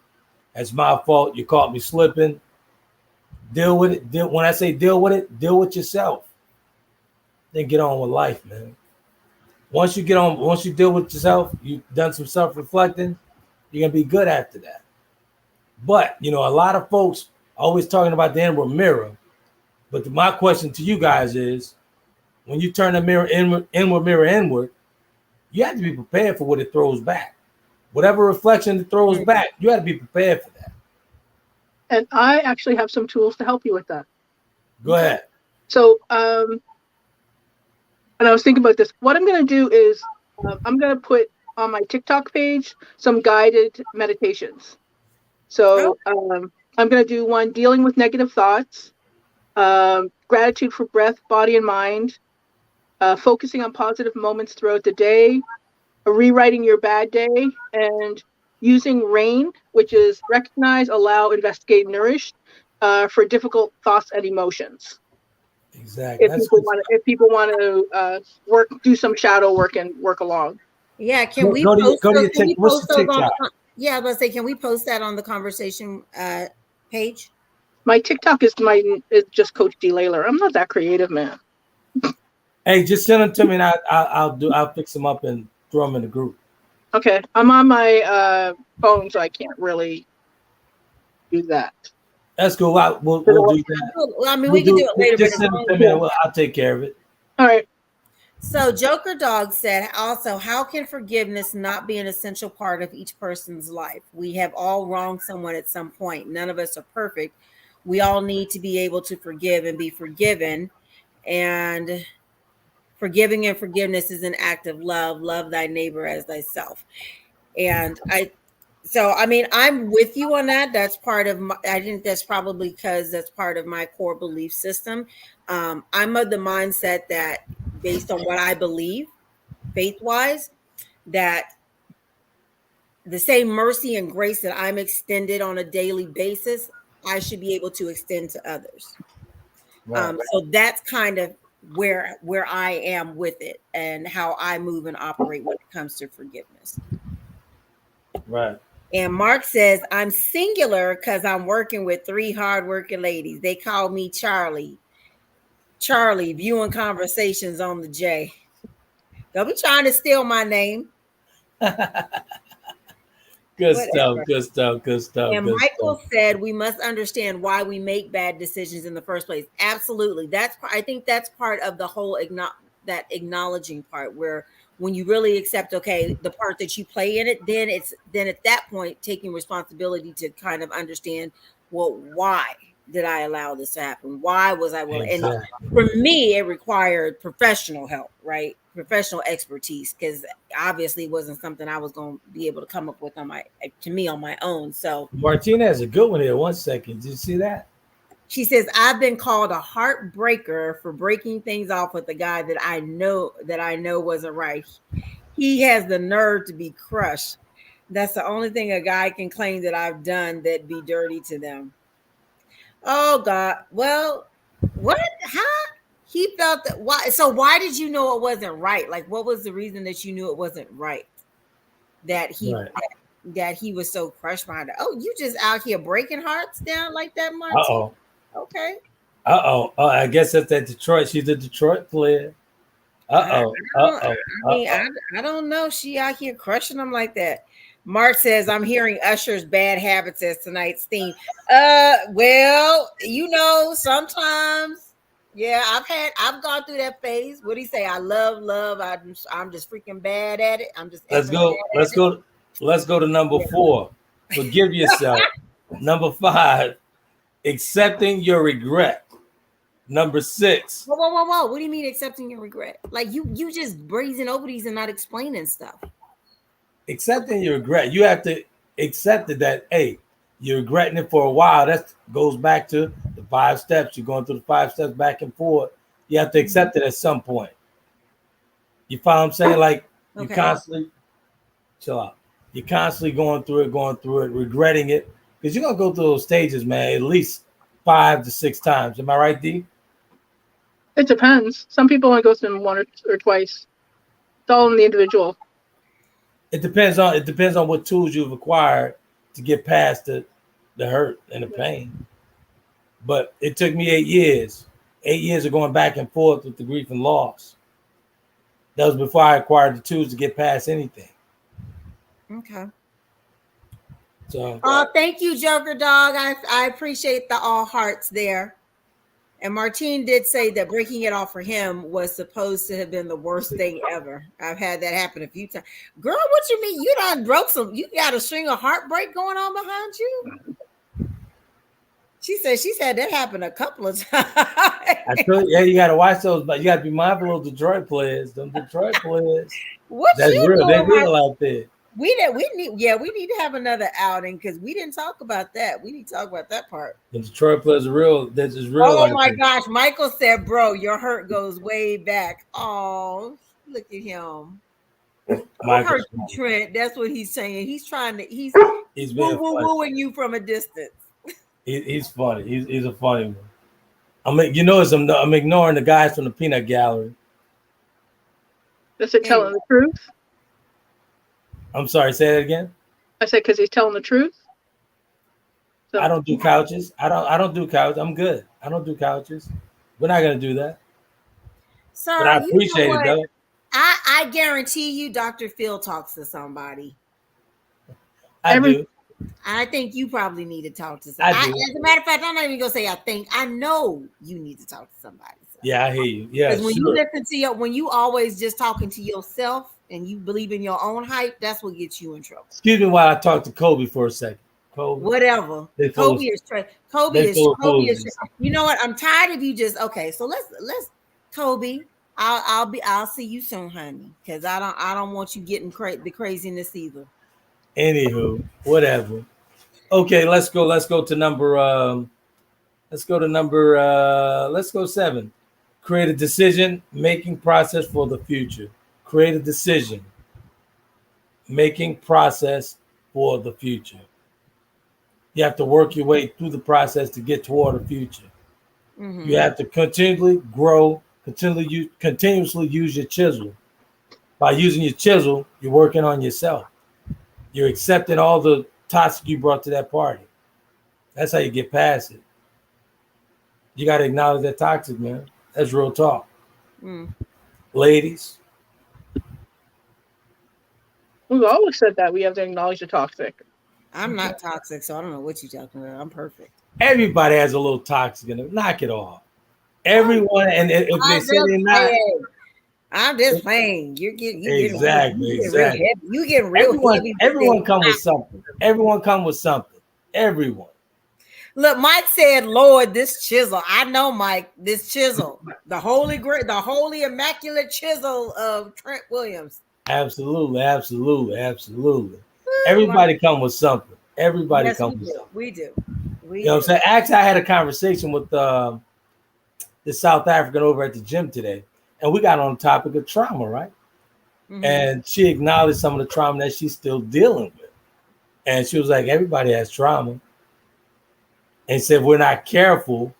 It's my fault. You caught me slipping. Deal with it. When I say deal with it, deal with yourself. Then get on with life, man. Once you deal with yourself, you've done some self-reflecting, you're going to be good after that. But, a lot of folks always talking about the inward mirror. But my question to you guys is, when you turn the mirror inward, you have to be prepared for what it throws back. Whatever reflection it throws back, you have to be prepared for that. And I actually have some tools to help you with that. Go ahead. So, and I was thinking about this. What I'm going to do is I'm going to put on my TikTok page some guided meditations. So I'm going to do one dealing with negative thoughts, gratitude for breath, body, and mind, focusing on positive moments throughout the day, rewriting your bad day, and using RAIN, which is recognize, allow, investigate, nourish, for difficult thoughts and emotions. Exactly. If people want to do some shadow work and work along. Yeah, can we post those on? Yeah, I was going to say, can we post that on the conversation page? My TikTok is just Coach D. Layler. I'm not that creative, man. Hey, just send them to me, and I'll fix them up and throw them in the group. Okay, I'm on my phone, so I can't really do that. That's cool. We'll do that. I mean, we can do it later. Just send them to me. I'll take care of it. All right. So Joker Dog said also, how can forgiveness not be an essential part of each person's life? We have all wronged someone at some point. None of us are perfect. We all need to be able to forgive and be forgiven. And forgiving and forgiveness is an act of love. Love thy neighbor as thyself. And So, I mean, I'm with you on that. That's part of my, I think that's probably because that's part of my core belief system. I'm of the mindset that based on what I believe, faith wise, that the same mercy and grace that I'm extended on a daily basis, I should be able to extend to others. Right. So that's kind of where I am with it and how I move and operate when it comes to forgiveness. Right. And Mark says, I'm singular because I'm working with 3 hardworking ladies. They call me Charlie. Charlie, viewing conversations on the J. Don't be trying to steal my name. Good Whatever. stuff. Good stuff. Good stuff. And good Michael stuff. said we must understand why we make bad decisions in the first place. Absolutely. I think that's part of the whole that acknowledging part where when you really accept, okay, the part that you play in it, then at that point taking responsibility to kind of understand, well, why did I allow this to happen? Why was I willing? Exactly. And for me, it required professional help, right? Professional expertise, because obviously it wasn't something I was going to be able to come up with on my own. So Martina has a good one here. 1 second. Did you see that? she says, I've been called a heartbreaker for breaking things off with a guy that I know wasn't right. He has the nerve to be crushed. That's the only thing a guy can claim that I've done that be dirty to them. Oh God. Well, what? How? He felt that why? So why did you know it wasn't right? Like, what was the reason that you knew it wasn't right? That he Right. that he was so crushed behind it. Oh, you just out here breaking hearts down like that, Martin? Uh-oh. Okay. Uh-oh. Oh, I guess that's that Detroit. She's a Detroit player. Uh-oh. Uh-oh. I don't know. She out here crushing them like that. Mark says, I'm hearing Usher's bad habits as tonight's theme. Well, sometimes, yeah, I've gone through that phase. What do you say? I love. I'm just freaking bad at it. I'm just Let's go. Let's go to number 4. Forgive yourself. Number 5, accepting your regret. Number 6. Whoa. What do you mean accepting your regret? Like you just breezing over these and not explaining stuff. Accepting your regret. You have to accept it that, hey, you're regretting it for a while. That goes back to the 5 steps. You're going through the 5 steps back and forth. You have to accept it at some point. You follow what I'm saying? Like you constantly chill out. You're constantly going through it, regretting it. Because you're gonna go through those stages, man, at least 5 to 6 times. Am I right, D? It depends. Some people only go through them 1 or twice. It's all in the individual. It depends on what tools you've acquired to get past the hurt and the pain. But it took me 8 years. 8 years of going back and forth with the grief and loss. That was before I acquired the tools to get past anything. Okay. So thank you, Joker Dog. I appreciate the all hearts there. And Martine did say that breaking it off for him was supposed to have been the worst thing ever. I've had that happen a few times. Girl, what you mean? You done broke you got a string of heartbreak going on behind you? She said she's had that happen a couple of times. I feel you gotta watch those, but you gotta be mindful of Detroit players. Them Detroit players. That's real. They're real out there. We need to have another outing because we didn't talk about that. We need to talk about that part. The Detroit players are real. This is real. Oh my gosh. Michael said, bro, your hurt goes way back. Oh, look at him. Hurt you, Trent. That's what he's saying. He's trying to he's wooing you from a distance. He's funny. He's a funny one. I'm ignoring the guys from the peanut gallery. Is it telling the truth? I'm sorry, say that again. I said because he's telling the truth. So. I don't do couches. I don't do couches. I'm good. I don't do couches. We're not gonna do that. Sir, but I appreciate it though. I guarantee you Dr. Phil talks to somebody. I do. I think you probably need to talk to somebody. As a matter of fact, I'm not even gonna say I think. I know you need to talk to somebody. So. Yeah, I hear you. Yeah, because when you listen to when you always just talking to yourself and you believe in your own hype, that's what gets you in trouble. Excuse me while I talk to Kobe for a second. Kobe. Whatever. Kobe is. You know what? I'm tired of you just okay. So let's Kobe. I'll see you soon, honey. Because I don't want you getting the craziness either. Anywho, whatever. Okay, let's go. Let's go to number. Let's go to number. Let's go 7. Create a decision making process for the future. Create a decision making process for the future. You have to work your way through the process to get toward the future. Mm-hmm. You have to continually grow, continuously use your chisel. By using your chisel, you're working on yourself. You're accepting all the toxic you brought to that party. That's how you get past it. You got to acknowledge that toxic, man. That's real talk. Ladies. We've always said that we have to acknowledge the toxic. I'm not toxic, so I don't know what you're talking about. I'm perfect. Everybody has a little toxic in it. Knock it off. Everyone, and if they say they're not, I'm just playing. You exactly. You get real heavy. Everyone come with something. Everyone come with something. Everyone. Look, Mike said, "Lord, this chisel." I know, Mike. This chisel, the holy immaculate chisel of Trent Williams. Absolutely. Everybody come with something. Everybody come with something. We do. You know what I'm saying? Actually, I had a conversation with the South African over at the gym today, and we got on the topic of trauma, right? Mm-hmm. And she acknowledged some of the trauma that she's still dealing with. And she was like, everybody has trauma. And said, we're not careful,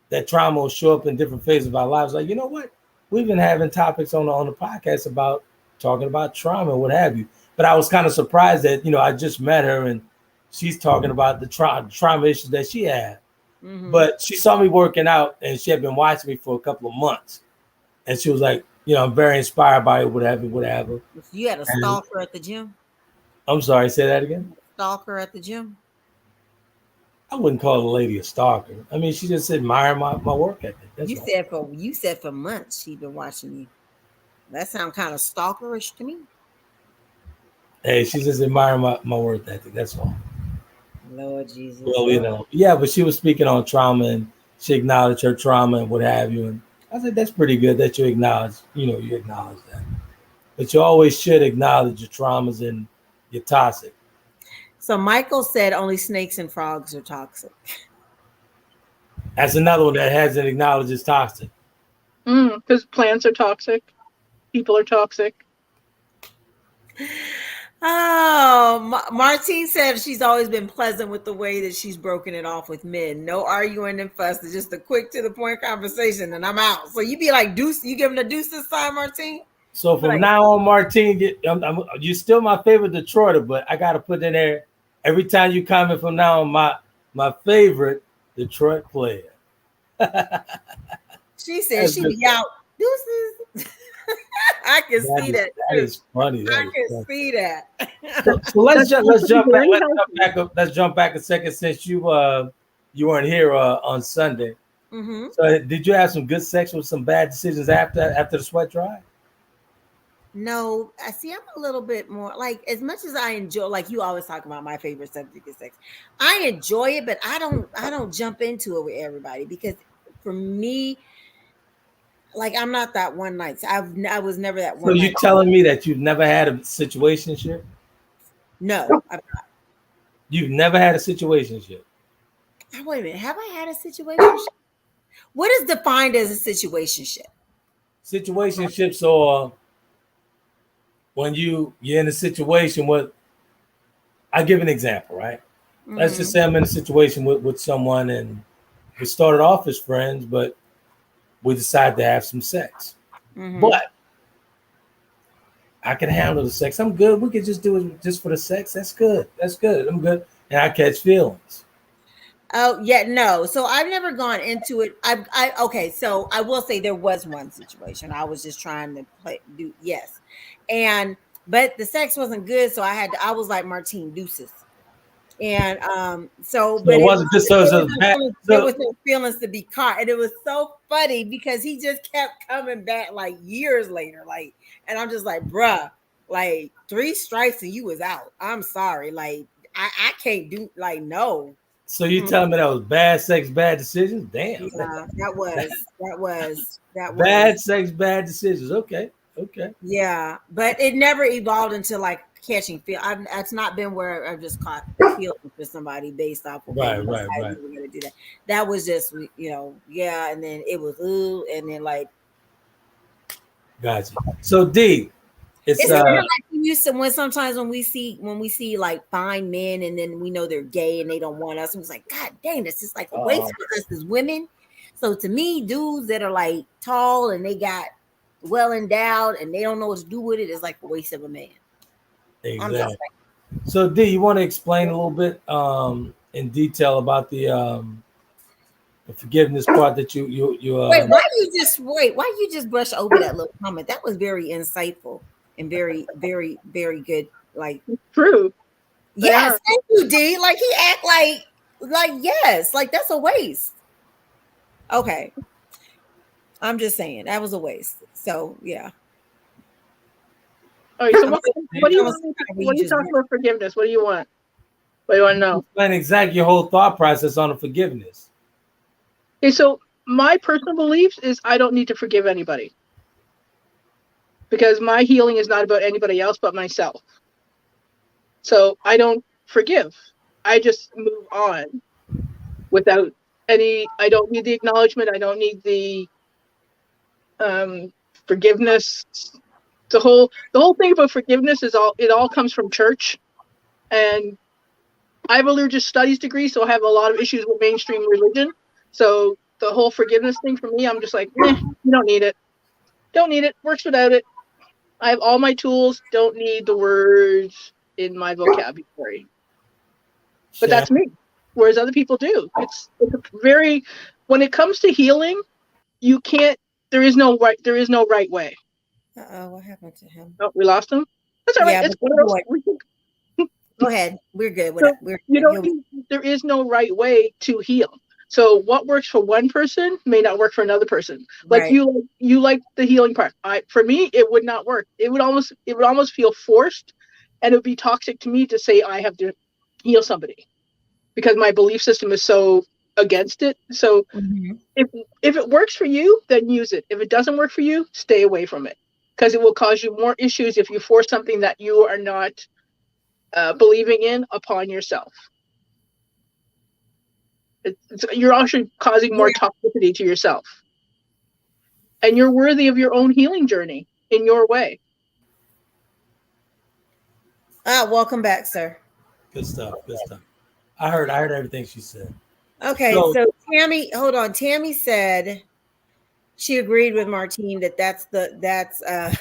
that trauma will show up in different phases of our lives. Like, you know what? We've been having topics on the podcast about talking about trauma and what have you. But I was kind of surprised that, I just met her and she's talking about the trauma issues that she had. Mm-hmm. But she saw me working out and she had been watching me for a couple of months. And she was like, I'm very inspired by it, whatever. You had a stalker at the gym? I'm sorry, say that again? Stalker at the gym? I wouldn't call the lady a stalker. I mean, she just admired my work ethic. You said for months she'd been watching you. That sounds kind of stalkerish to me. Hey, she just admired my work ethic. That's all. Lord Jesus. Well, yeah, but she was speaking on trauma and she acknowledged her trauma and what have you. And I said, that's pretty good that you acknowledge, you acknowledge that. But you always should acknowledge your traumas and your toxic. So Michael said only snakes and frogs are toxic. That's another one that hasn't acknowledged it's toxic. Because plants are toxic. People are toxic. Oh, Martine said she's always been pleasant with the way that she's broken it off with men. No arguing and fuss. It's just a quick to the point conversation and I'm out. So you be like, deuce, you give him the deuces sign, Martine? So from now on, Martine, you're still my favorite Detroiter, but I got to put in there, every time you comment from now on, my favorite Detroit player. She said she be out. Deuces. I can see that. That is funny. I can see that. So let's jump back. Let's jump back a second since you weren't here on Sunday. Mm-hmm. So did you have some good sex with some bad decisions after the sweat drive? No, I see. I'm a little bit more like, as much as I enjoy, like you always talk about my favorite subject is sex. I enjoy it, but I don't jump into it with everybody because for me, like I'm not that one night. I was never that one. So you're telling me that you've never had a situationship? No, I've not. You've never had a situationship? Wait a minute. Have I had a situationship? What is defined as a situationship? Situationships are when you're in a situation with, I'll give an example, right? Mm-hmm. Let's just say I'm in a situation with someone and we started off as friends, but we decided to have some sex. Mm-hmm. But I can handle the sex. I'm good. We could just do it just for the sex. That's good. I'm good. And I catch feelings. Oh, yeah, no. So I've never gone into it. Okay, so I will say there was one situation. I was just trying to yes. But the sex wasn't good, so I was like Martine deuces. And so but it wasn't just so there was no feelings to be caught. And it was so funny because he just kept coming back like years later. Like, and I'm just like, bruh, like 3 strikes and you was out. I'm sorry. Like, I can't do no. So you telling me that was bad sex, bad decisions? Damn. Yeah, that was bad sex, bad decisions. Okay. Yeah, but it never evolved into like catching feel. It's not been where I've just caught feelings for somebody based off of right. we were gonna do that. That was just yeah, and then it was and then like gotcha. So D, it's kind of like we used to when we see like fine men and then we know they're gay and they don't want us. It was like, God dang, this is like a waste for us as women. So to me, dudes that are like tall and they got well endowed and they don't know what to do with it is like a waste of a man. exactly. So D, you want to explain a little bit in detail about the forgiveness part that you wait, why you just brush over that little comment? That was very insightful and very, very, very good. Like true. Yes, thank you, D. Like he act like yes, like that's a waste. Okay. I'm just saying that was a waste. So yeah. All right. So what do you want? When you talk about forgiveness, what do you want? What do you want to know? Explain exactly your whole thought process on the forgiveness. Okay, so my personal beliefs is I don't need to forgive anybody because my healing is not about anybody else but myself. So I don't forgive. I just move on without any. I don't need the acknowledgement. I don't need the forgiveness. The whole thing about forgiveness is it all comes from church, and I have a religious studies degree, so I have a lot of issues with mainstream religion. So the whole forgiveness thing for me, I'm just like, you don't need it. Don't need it. Works without it. I have all my tools. Don't need the words in my vocabulary. But that's me. Whereas other people do. It's very, when it comes to healing, you can't. There is no right way. What happened to him? Oh, we lost him. That's all right. It's go ahead. We're good. There is no right way to heal. So what works for one person may not work for another person. Like right. you like the healing part. For me, it would not work. It would almost feel forced, and it would be toxic to me to say I have to heal somebody because my belief system is so against it. So if it works for you, then use it. If it doesn't work for you, stay away from it because it will cause you more issues if you force something that you are not believing in upon yourself. You're actually causing more toxicity to yourself. And you're worthy of your own healing journey in your way. Welcome back, sir. Good stuff. I heard everything she said. Okay, so Tammy, hold on. Tammy said she agreed with Martine that's the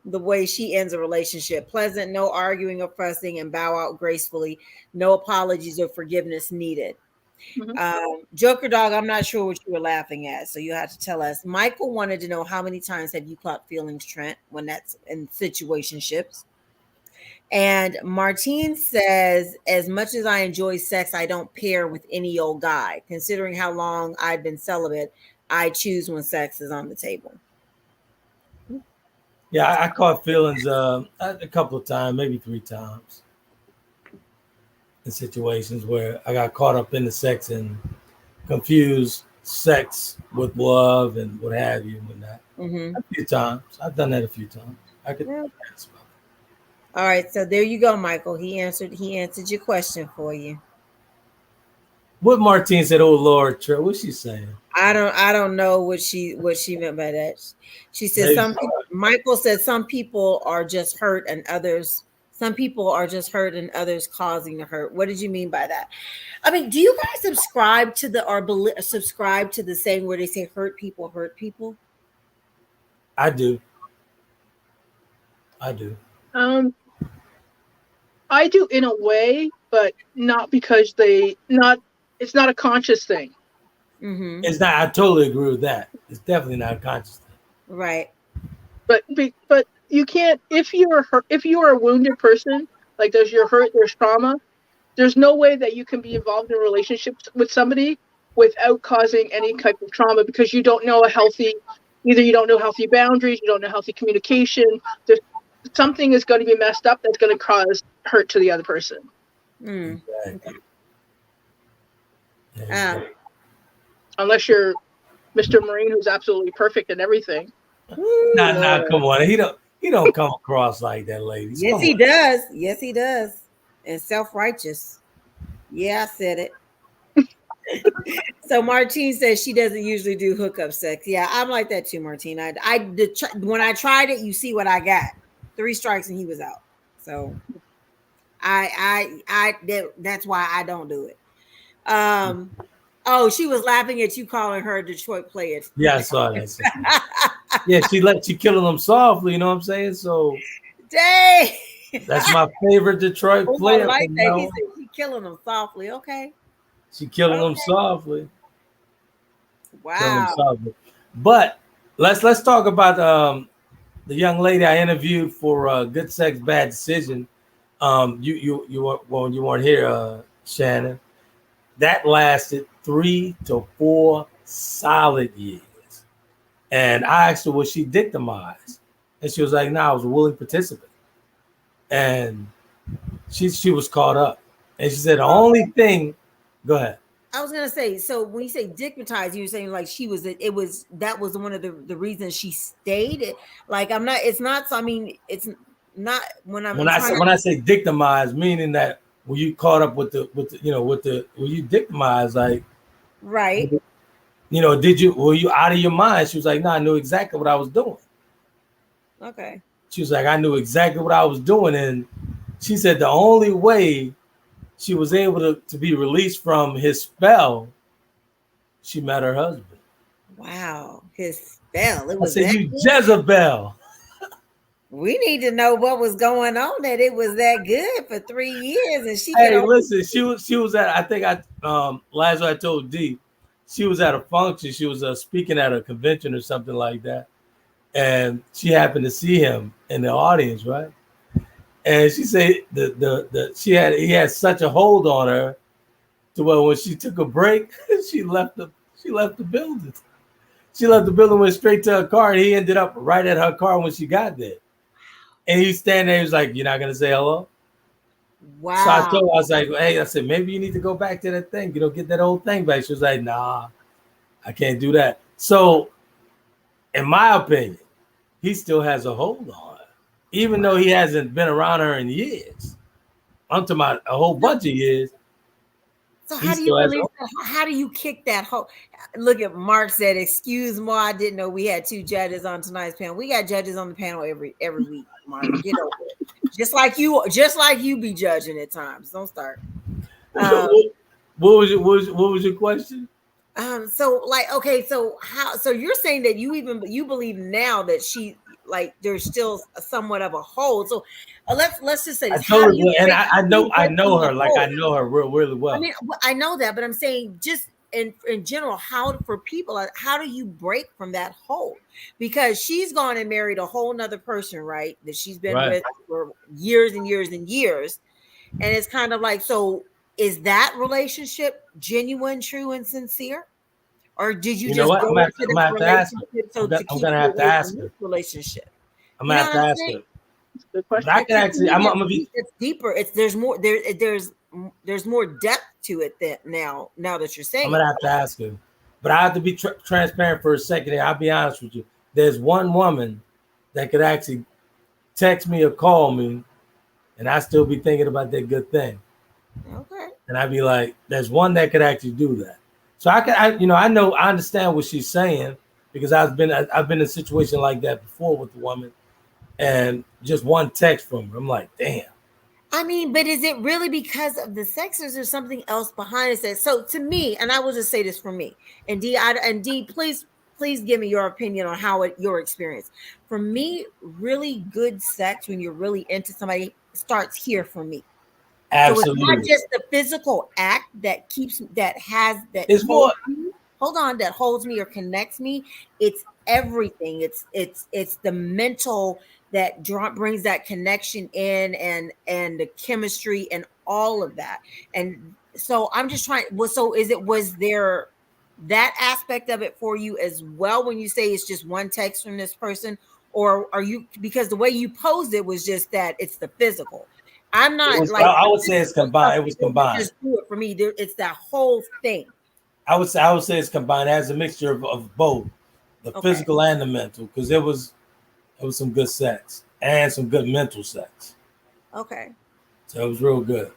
way she ends a relationship. Pleasant, no arguing or fussing, and bow out gracefully. No apologies or forgiveness needed. Joker Dog, I'm not sure what you were laughing at, so you have to tell us. Michael wanted to know how many times have you caught feelings, Trent, when that's in situationships. And Martine says, as much as I enjoy sex, I don't pair with any old guy. Considering how long I've been celibate, I choose when sex is on the table. Yeah, I caught feelings a couple of times, maybe 3 times. In situations where I got caught up in the sex and confused sex with love and what have you and that. A few times. I've done that a few times. I could answer. All right, so there you go, Michael. He answered your question for you. What Martine said, oh Lord, what's she saying? I don't know what she meant by that. She said Michael said some people are just hurt and others causing the hurt. What did you mean by that? I mean, do you guys subscribe to the saying where they say hurt people hurt people? I do. I do in a way, but not because it's not a conscious thing. It's not. I totally agree with that. It's definitely not a conscious thing. Right. But you can't, if you're a wounded person, like there's trauma, there's no way that you can be involved in relationships with somebody without causing any type of trauma because you don't know healthy boundaries, you don't know healthy communication. Something is going to be messed up that's going to cause hurt to the other person. Exactly. Unless you're Mr. Marine, who's absolutely perfect and everything. Nah, come on. He don't. He don't come across like that, ladies. Yes, he does. Yes, he does. And self-righteous. Yeah, I said it. So Martine says she doesn't usually do hookup sex. Yeah, I'm like that too, Martine. When I tried it, you see what I got. 3 strikes and he was out. So that's why I don't do it. Oh, she was laughing at you calling her a Detroit player. Yeah, I saw that. Yeah, she killing them softly, you know what I'm saying? So dang, that's my favorite Detroit player. I like that. He said she killing them softly. Okay. She killing them softly. Wow. But let's talk about the young lady I interviewed for Good Sex Bad Decision. You weren't here, Shannon. That lasted 3 to 4 solid years. And I asked her, was she victimized? And she was like, no, I was a willing participant. And she was caught up. And she said the only thing, go ahead. I was gonna say, so when you say stigmatized, you're saying like that was one of the reasons she stayed. Like I'm not. It's not. So I mean, it's not when I say victimized, meaning that were you caught up with the were you victimized, like right? Were you out of your mind? She was like, no, I knew exactly what I was doing. Okay. She was like, I knew exactly what I was doing, and she said the only way she was able to be released from his spell, she met her husband. Wow, his spell. It was you Jezebel. We need to know what was going on that it was that good for 3 years, and she. Hey, listen, she was at. I think last I told D, she was at a function. She was speaking at a convention or something like that, and she happened to see him in the audience, right? And she said he had such a hold on her to where when she took a break, she left the building. She left the building, went straight to her car, and he ended up right at her car when she got there. And he's standing there, he was like, "You're not gonna say hello?" Wow. So I told her, I was like, "Hey," I said, "maybe you need to go back to that thing, get that old thing back." She was like, "Nah, I can't do that." So, in my opinion, he still has a hold on her, even though he hasn't been around her in years. I'm talking about a whole bunch of years. So how do you kick that whole? Look at Mark said, "Excuse me, I didn't know we had 2 judges on tonight's panel. We got judges on the panel every week. Mark, get over it. Just like you be judging at times. Don't start." What was your question? So like, okay, so you're saying that you believe now that she, like, there's still somewhat of a hold. So let's just say this. I know her like I know her really well. I mean, I know that, but I'm saying just in general, how do you break from that hold? Because she's gone and married a whole nother person, right? That she's been with for years and years and years. And it's kind of like, so is that relationship genuine, true, and sincere? Or did you just go into this relationship so to keep this relationship? I'm gonna have to ask her. But I can actually, I'm gonna be. It's deeper. There's more depth to it now that you're saying. I'm gonna have to ask her, but I have to be transparent for a second here. I'll be honest with you. There's one woman that could actually text me or call me, and I still be thinking about that good thing. Okay. And I'd be like, there's one that could actually do that. So I understand what she's saying, because I've been in a situation like that before with a woman, and just one text from her, I'm like, damn. I mean, but is it really because of the sex, or is there something else behind it? So to me, and I will just say this for me, and D, please give me your opinion on your experience. For me, really good sex, when you're really into somebody, starts here for me. Absolutely. So it's not just the physical act that holds me or connects me. It's everything. It's the mental that brings that connection in, and the chemistry and all of that. And so I'm just trying. So was there that aspect of it for you as well when you say it's just one text from this person, or are you, because the way you posed it was just that it's the physical? I'm not I would say it's combined. It was combined. Just do it for me. It's that whole thing. I would say it's combined. It has a mixture of both, the physical and the mental, because it was some good sex. and some good mental sex. Okay. So it was real good.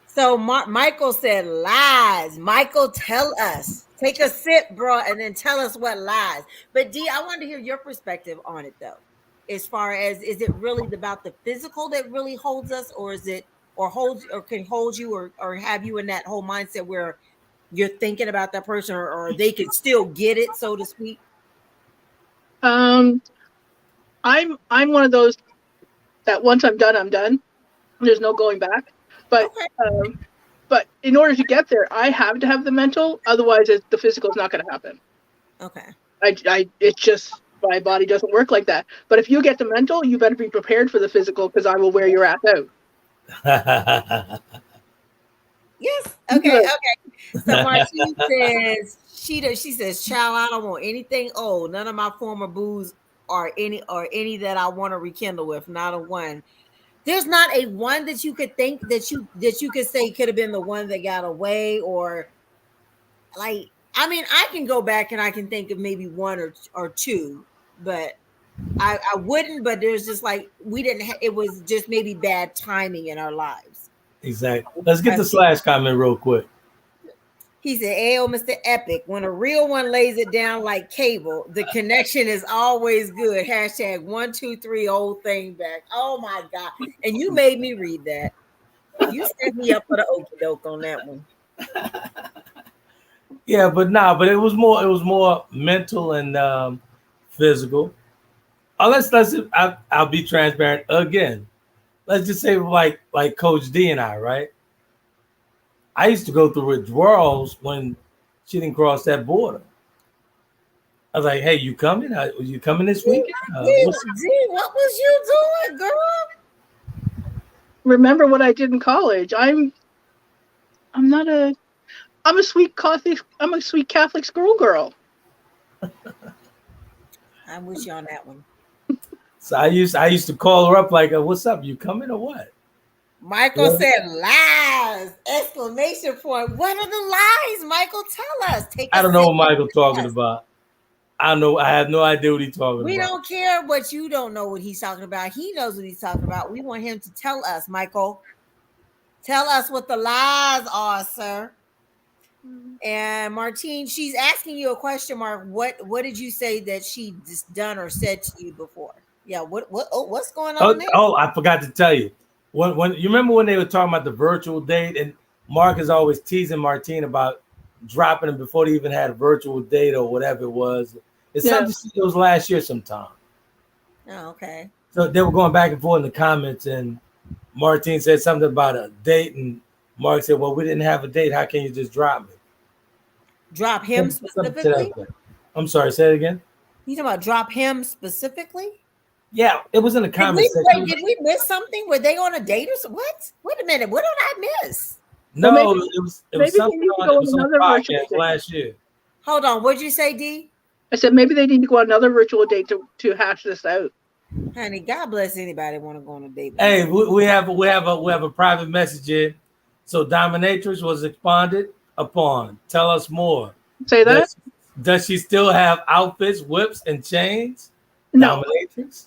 So Michael said lies. Michael, tell us. Take a sip, bro, and then tell us what lies. But D, I want to hear your perspective on it, though. As far as, is it really about the physical that really holds us, or is it, or holds, or can hold you, or have you in that whole mindset where you're thinking about that person, or they can still get it, so to speak? I'm one of those that once I'm done. There's no going back. But Okay. But in order to get there, I have to have the mental. Otherwise, the physical is not going to happen. Okay. It's just, my body doesn't work like that. But if you get the mental, you better be prepared for the physical, because I will wear your ass out. Yes. Okay. Okay. So Martine says she says, "Child, I don't want anything old. None of my former booze or any that I want to rekindle with. Not a one. There's not a one that you could think that you could say could have been the one that got away, or like, I mean, I can go back and I can think of maybe one or two, but I wouldn't. But there's just like, we didn't. It was just maybe bad timing in our lives." Exactly. Let's get the Slash comment real quick. He said, "Ayo, Mr. Epic, when a real one lays it down like cable, the connection is always good. Hashtag 123 old thing back." Oh my God. And you made me read that. You set me up for the okie doke on that one. Yeah, but it was more mental and physical. I'll be transparent again. Let's just say like Coach D and I, right? I used to go through withdrawals when she didn't cross that border. I was like, "Hey, you coming? You coming this weekend?" What was you doing, girl? Remember what I did in college. I'm a sweet Catholic schoolgirl. I'm with you on that one. So I used to call her up like, "What's up? You coming or what?" Michael said lies! Exclamation point. What are the lies, Michael? Tell us. I don't know what Michael talking about. I know. I have no idea what he's talking about. We don't care what you don't know what he's talking about. He knows what he's talking about. We want him to tell us, Michael. Tell us what the lies are, sir. And Martine, she's asking you a question mark. What did you say that she just done or said to you before? Yeah. What's going on there? Oh, I forgot to tell you. When you remember when they were talking about the virtual date, and Mark is always teasing Martine about dropping him before they even had a virtual date or whatever it was. It's something, it was last year sometime. Oh, okay. So they were going back and forth in the comments, and Martine said something about a date, and Mark said, "Well, we didn't have a date. How can you just drop me?" Drop him specifically? I'm sorry, say it again. You talking about drop him specifically? Yeah, it was in the comments. Did we miss something? Were they on a date or something? What? Wait a minute. What did I miss? No, well, it was something on the podcast last year. Hold on. What'd you say, D? I said maybe they need to go on another virtual date to hash this out. Honey, God bless anybody want to go on a date. Hey, we have a private message here. So dominatrix was expanded upon. Tell us more. Say that. Does she still have outfits, whips, and chains? No, dominatrix.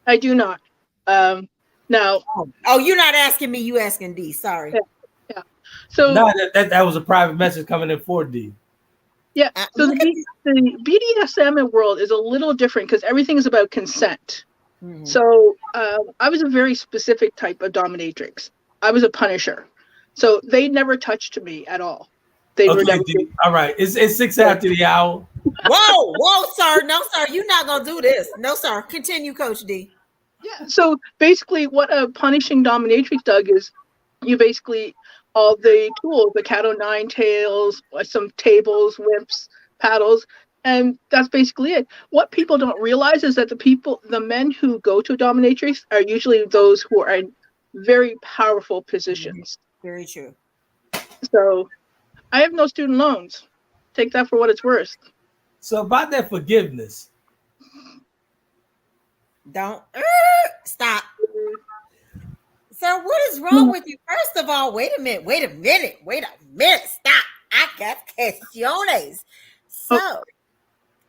I do not. No. Oh, you're not asking me. You asking D. Sorry. Yeah. So no, that was a private message coming in for D. Yeah. So the BDSM world is a little different because everything is about consent. Mm-hmm. So I was a very specific type of dominatrix. I was a punisher. So they never touched me at all. They were never. All right. It's 6 after the hour. Whoa, sir. No, sir. You're not going to do this. No, sir. Continue, Coach D. Yeah. So basically what a punishing dominatrix does is you basically all the tools, the cat o' nine tails, some tables, whips, paddles, and that's basically it. What people don't realize is that the men who go to a dominatrix are usually those who are in very powerful positions. Very true. So I have no student loans. Take that for what it's worth. So about that forgiveness. Don't stop. Sir, what is wrong with you? First of all, wait a minute. Stop. I got questiones.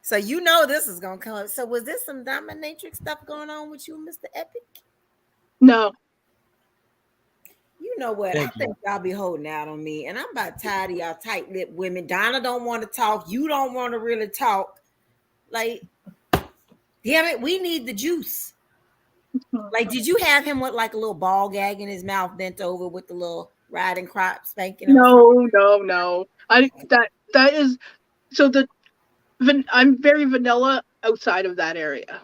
So you know this is gonna come up. So was this some dominatrix stuff going on with you, Mr. Epic? No. You know what? I think y'all be holding out on me, and I'm about tired of y'all tight-lipped women. Donna don't want to talk. You don't want to really talk. Like, damn it, we need the juice. Like, did you have him with like a little ball gag in his mouth, bent over with the little riding crop spanking? No. That is so I'm very vanilla outside of that area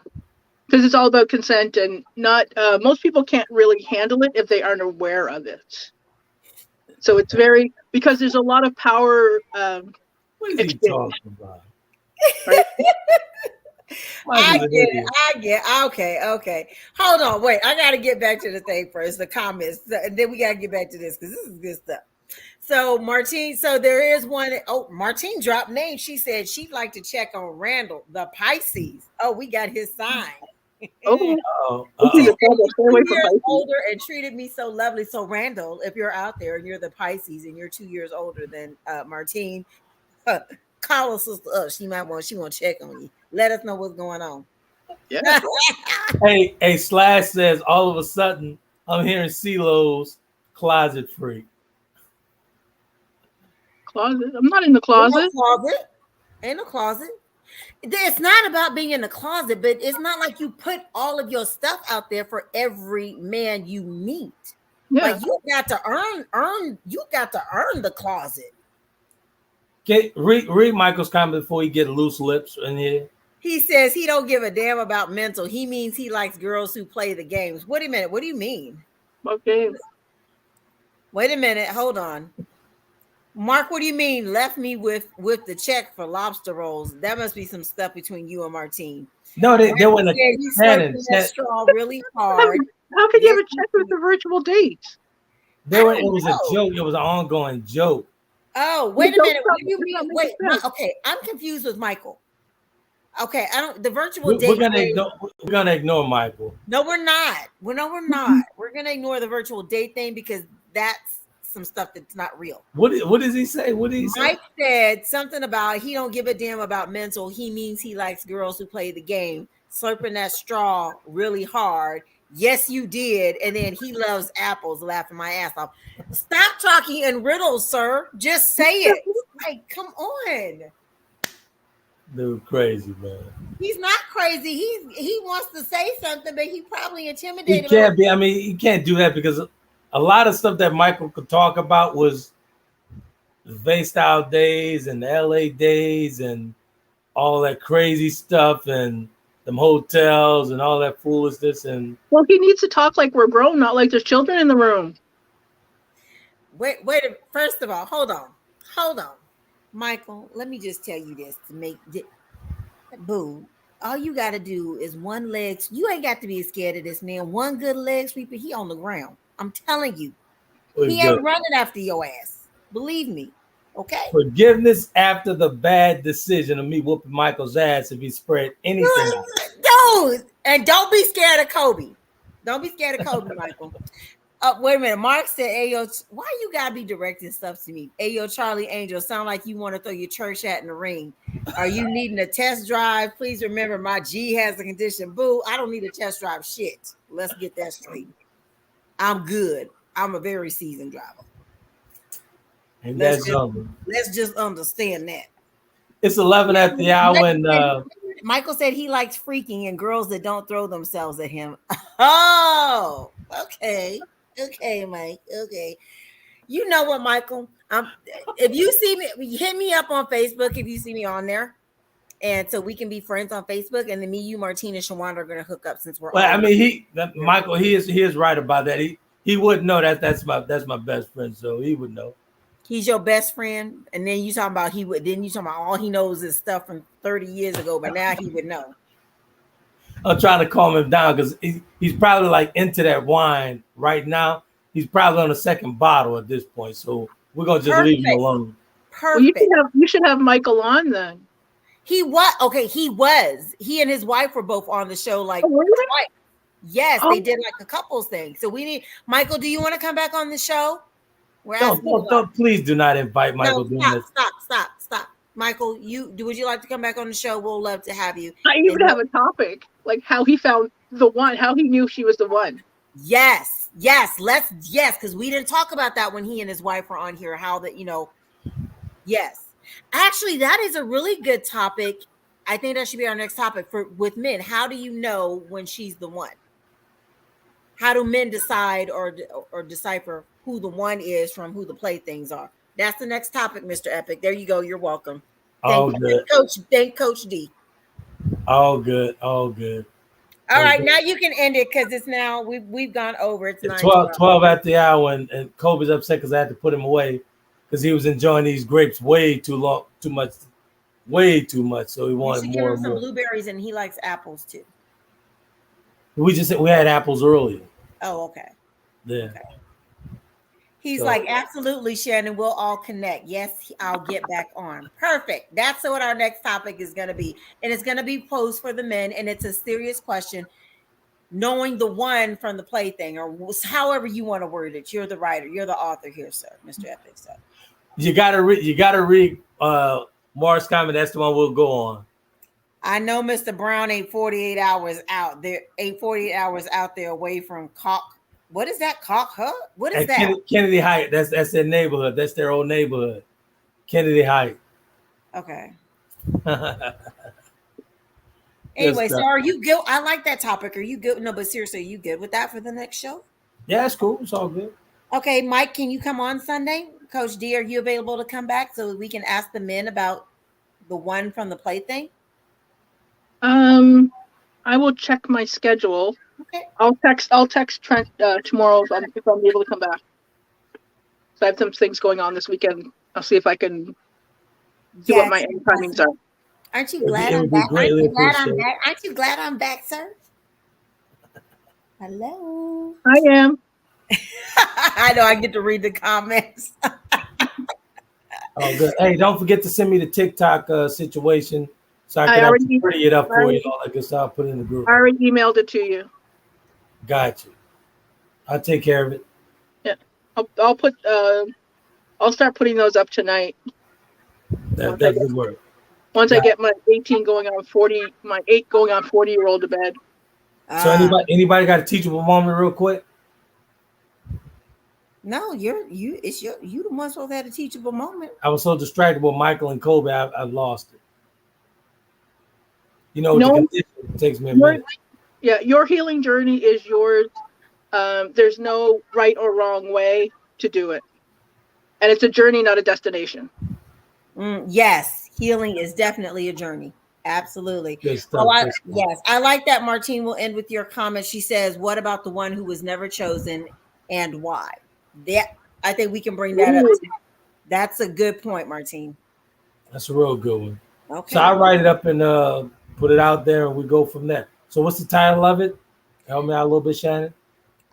because it's all about consent and not. Most people can't really handle it if they aren't aware of it. So it's very because there's a lot of power. What is he talking about? Right? I get. Okay. Hold on, wait. I got to get back to the thing first, the comments, and then we got to get back to this because this is good stuff. So Martine, so there is one. Oh, Martine dropped name. She said she'd like to check on Randall, the Pisces. Oh, we got his sign. He said, years older and treated me so lovely. So Randall, if you're out there and you're the Pisces and you're 2 years older than Martine, call a sister up. She want to check on you. Let us know what's going on. Yeah. Hey, Slash says all of a sudden I'm hearing CeeLo's closet freak. Closet? I'm not in the closet. In the closet. It's not about being in the closet, but it's not like you put all of your stuff out there for every man you meet. Yeah. Like you got to earn. You got to earn the closet. Read Michael's comment before you get loose lips in here. He says he don't give a damn about mental. He means he likes girls who play the games. Wait a minute. What do you mean? Okay. Wait a minute. Hold on. Mark, what do you mean? Left me with the check for lobster rolls. That must be some stuff between you and Martine. No, they went that straw really hard. How could you have a check with the virtual dates? It was a joke. It was an ongoing joke. Oh, wait a minute. What do you mean? Wait, okay. I'm confused with Michael. Okay, I don't. The virtual date. We're gonna ignore Michael. No, we're not. We're not. We're gonna ignore the virtual date thing because that's some stuff that's not real. What does he say? Mike said something about he don't give a damn about mental. He means he likes girls who play the game, slurping that straw really hard. Yes, you did. And then he loves apples, laughing my ass off. Stop talking in riddles, sir. Just say it. Like, come on. Dude, crazy, man. He's not crazy. He wants to say something, but he probably intimidated. He can't be. I mean, he can't do that because a lot of stuff that Michael could talk about was the Bay-style days and the LA days and all that crazy stuff and them hotels and all that foolishness. And well, he needs to talk like we're grown, not like there's children in the room. Wait. First of all, hold on. Michael, let me just tell you this to make boo. All you got to do is one leg. You ain't got to be scared of this man. One good leg sweeper, he on the ground. I'm telling you. He ain't running after your ass. Believe me. Okay? Forgiveness after the bad decision of me whooping Michael's ass if he spread anything out. Dude, and don't be scared of Kobe. Don't be scared of Kobe, Michael. Wait a minute. Mark said, Ayo, why you gotta be directing stuff to me? Ayo, Charlie Angel, sound like you want to throw your church hat in the ring. Are you needing a test drive? Please remember my G has a condition. Boo, I don't need a test drive shit. Let's get that straight. I'm good. I'm a very seasoned driver. And let's just understand that. It's 11 at the hour and Michael said he likes freaking and girls that don't throw themselves at him. Oh, okay. Okay, Mike. Okay. You know what, Michael? If you see me, hit me up on Facebook if you see me on there. And so we can be friends on Facebook. And then me, you, Martina, Shawanda are going to hook up since we're well, I mean, Michael, he is right about that. He wouldn't know that's my best friend, so he would know. He's your best friend. And then you talking about all he knows is stuff from 30 years ago, but now he would know. I'm trying to calm him down because he's probably like into that wine right now. He's probably on the second bottle at this point. So we're going to just leave him alone. Perfect. Well, you should have Michael on then. He was. He and his wife were both on the show. Like, yes, they did like a couples thing. So we need Michael. Do you want to come back on the show? Don't please do not invite Michael. No, stop. Michael, would you like to come back on the show? We'll love to have you. I even have a topic, like how he found the one, how he knew she was the one. Yes, because we didn't talk about that when he and his wife were on here. How that, yes, actually, that is a really good topic. I think that should be our next topic with men. How do you know when she's the one? How do men decide or decipher who the one is from who the playthings are? That's the next topic, Mr. Epic. There you go. You're welcome. Thank Coach D. All good. All right, now you can end it because it's now we've gone over. It's 12 at the hour, and Kobe's upset because I had to put him away because he was enjoying these grapes way too much. So he wanted more. Give him some blueberries, and he likes apples too. We had apples earlier. Oh, okay. Yeah. Okay. He's like, absolutely, Shannon. We'll all connect. Yes, I'll get back on. Perfect. That's what our next topic is going to be. And it's going to be posed for the men. And it's a serious question. Knowing the one from the plaything, or however you want to word it. You're the writer. You're the author here, sir, Mr. Epic. So. You gotta read Mark's comment. That's the one we'll go on. I know Mr. Brown ain't 48 hours out there. Ain't 48 hours out there away from Cock. What is that? Cock Hut? What is that? Kennedy Heights. That's their neighborhood. That's their old neighborhood. Kennedy Heights. Okay. Anyway, so are you good? I like that topic. Are you good? No, but seriously, are you good with that for the next show? Yeah, it's cool. It's all good. Okay, Mike, can you come on Sunday? Coach D, are you available to come back so we can ask the men about the one from the plaything? I will check my schedule. Okay. I'll text Trent tomorrow if I'm able to come back. So I have some things going on this weekend. I'll see if I can see what my end timings are. Aren't you glad I'm back? Aren't you glad I'm back, sir? Hello. I am. I know I get to read the comments. Oh, good. Hey, don't forget to send me the TikTok situation so I can pretty it up for you. All that good stuff. Put it in the group. I already emailed it to you. Got you. I'll take care of it. Yeah, I'll start putting those up tonight. That would work. Once I get my 18 going on 40, my 8 going on 40-year-old to bed. So anybody got a teachable moment real quick? No, you the one supposed to have a teachable moment. I was so distracted with Michael and Kobe, I've lost it. It takes me a minute. Yeah, your healing journey is yours. There's no right or wrong way to do it. And it's a journey, not a destination. Yes, healing is definitely a journey. Absolutely. Yes, I like that. Martine will end with your comment. She says, what about the one who was never chosen and why? I think we can bring that up too. That's a good point, Martine. That's a real good one. Okay. So I write it up and put it out there and we go from there. So what's the title of it? Help me out a little bit, Shannon.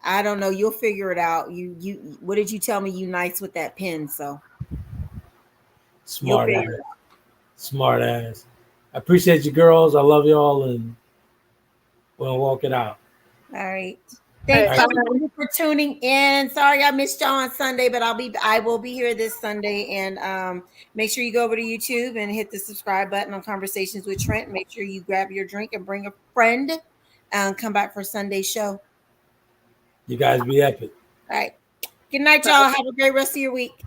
I don't know. You'll figure it out. You what did you tell me? You nice with that pen, so smart ass. I appreciate you girls. I love y'all and we'll walk it out. All right. Thanks everybody for tuning in. Sorry I missed y'all on Sunday, but I will be here this Sunday. And make sure you go over to YouTube and hit the subscribe button on Conversations with Trent. Make sure you grab your drink and bring a friend and come back for Sunday's show. You guys be epic. All right. Good night, y'all. Have a great rest of your week.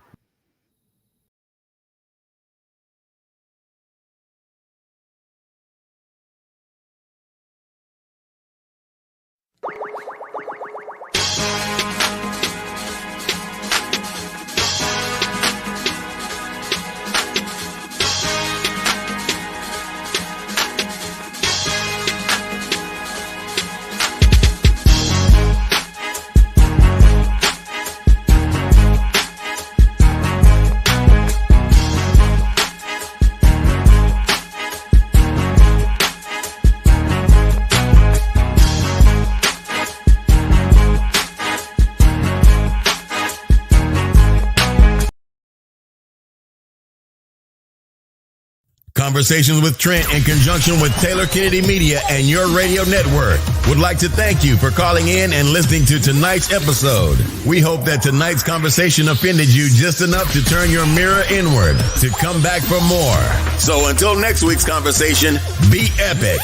Conversations with Trent in conjunction with Taylor Kennedy Media and your radio network would like to thank you for calling in and listening to tonight's episode. We hope that tonight's conversation offended you just enough to turn your mirror inward to come back for more. So until next week's conversation, be epic.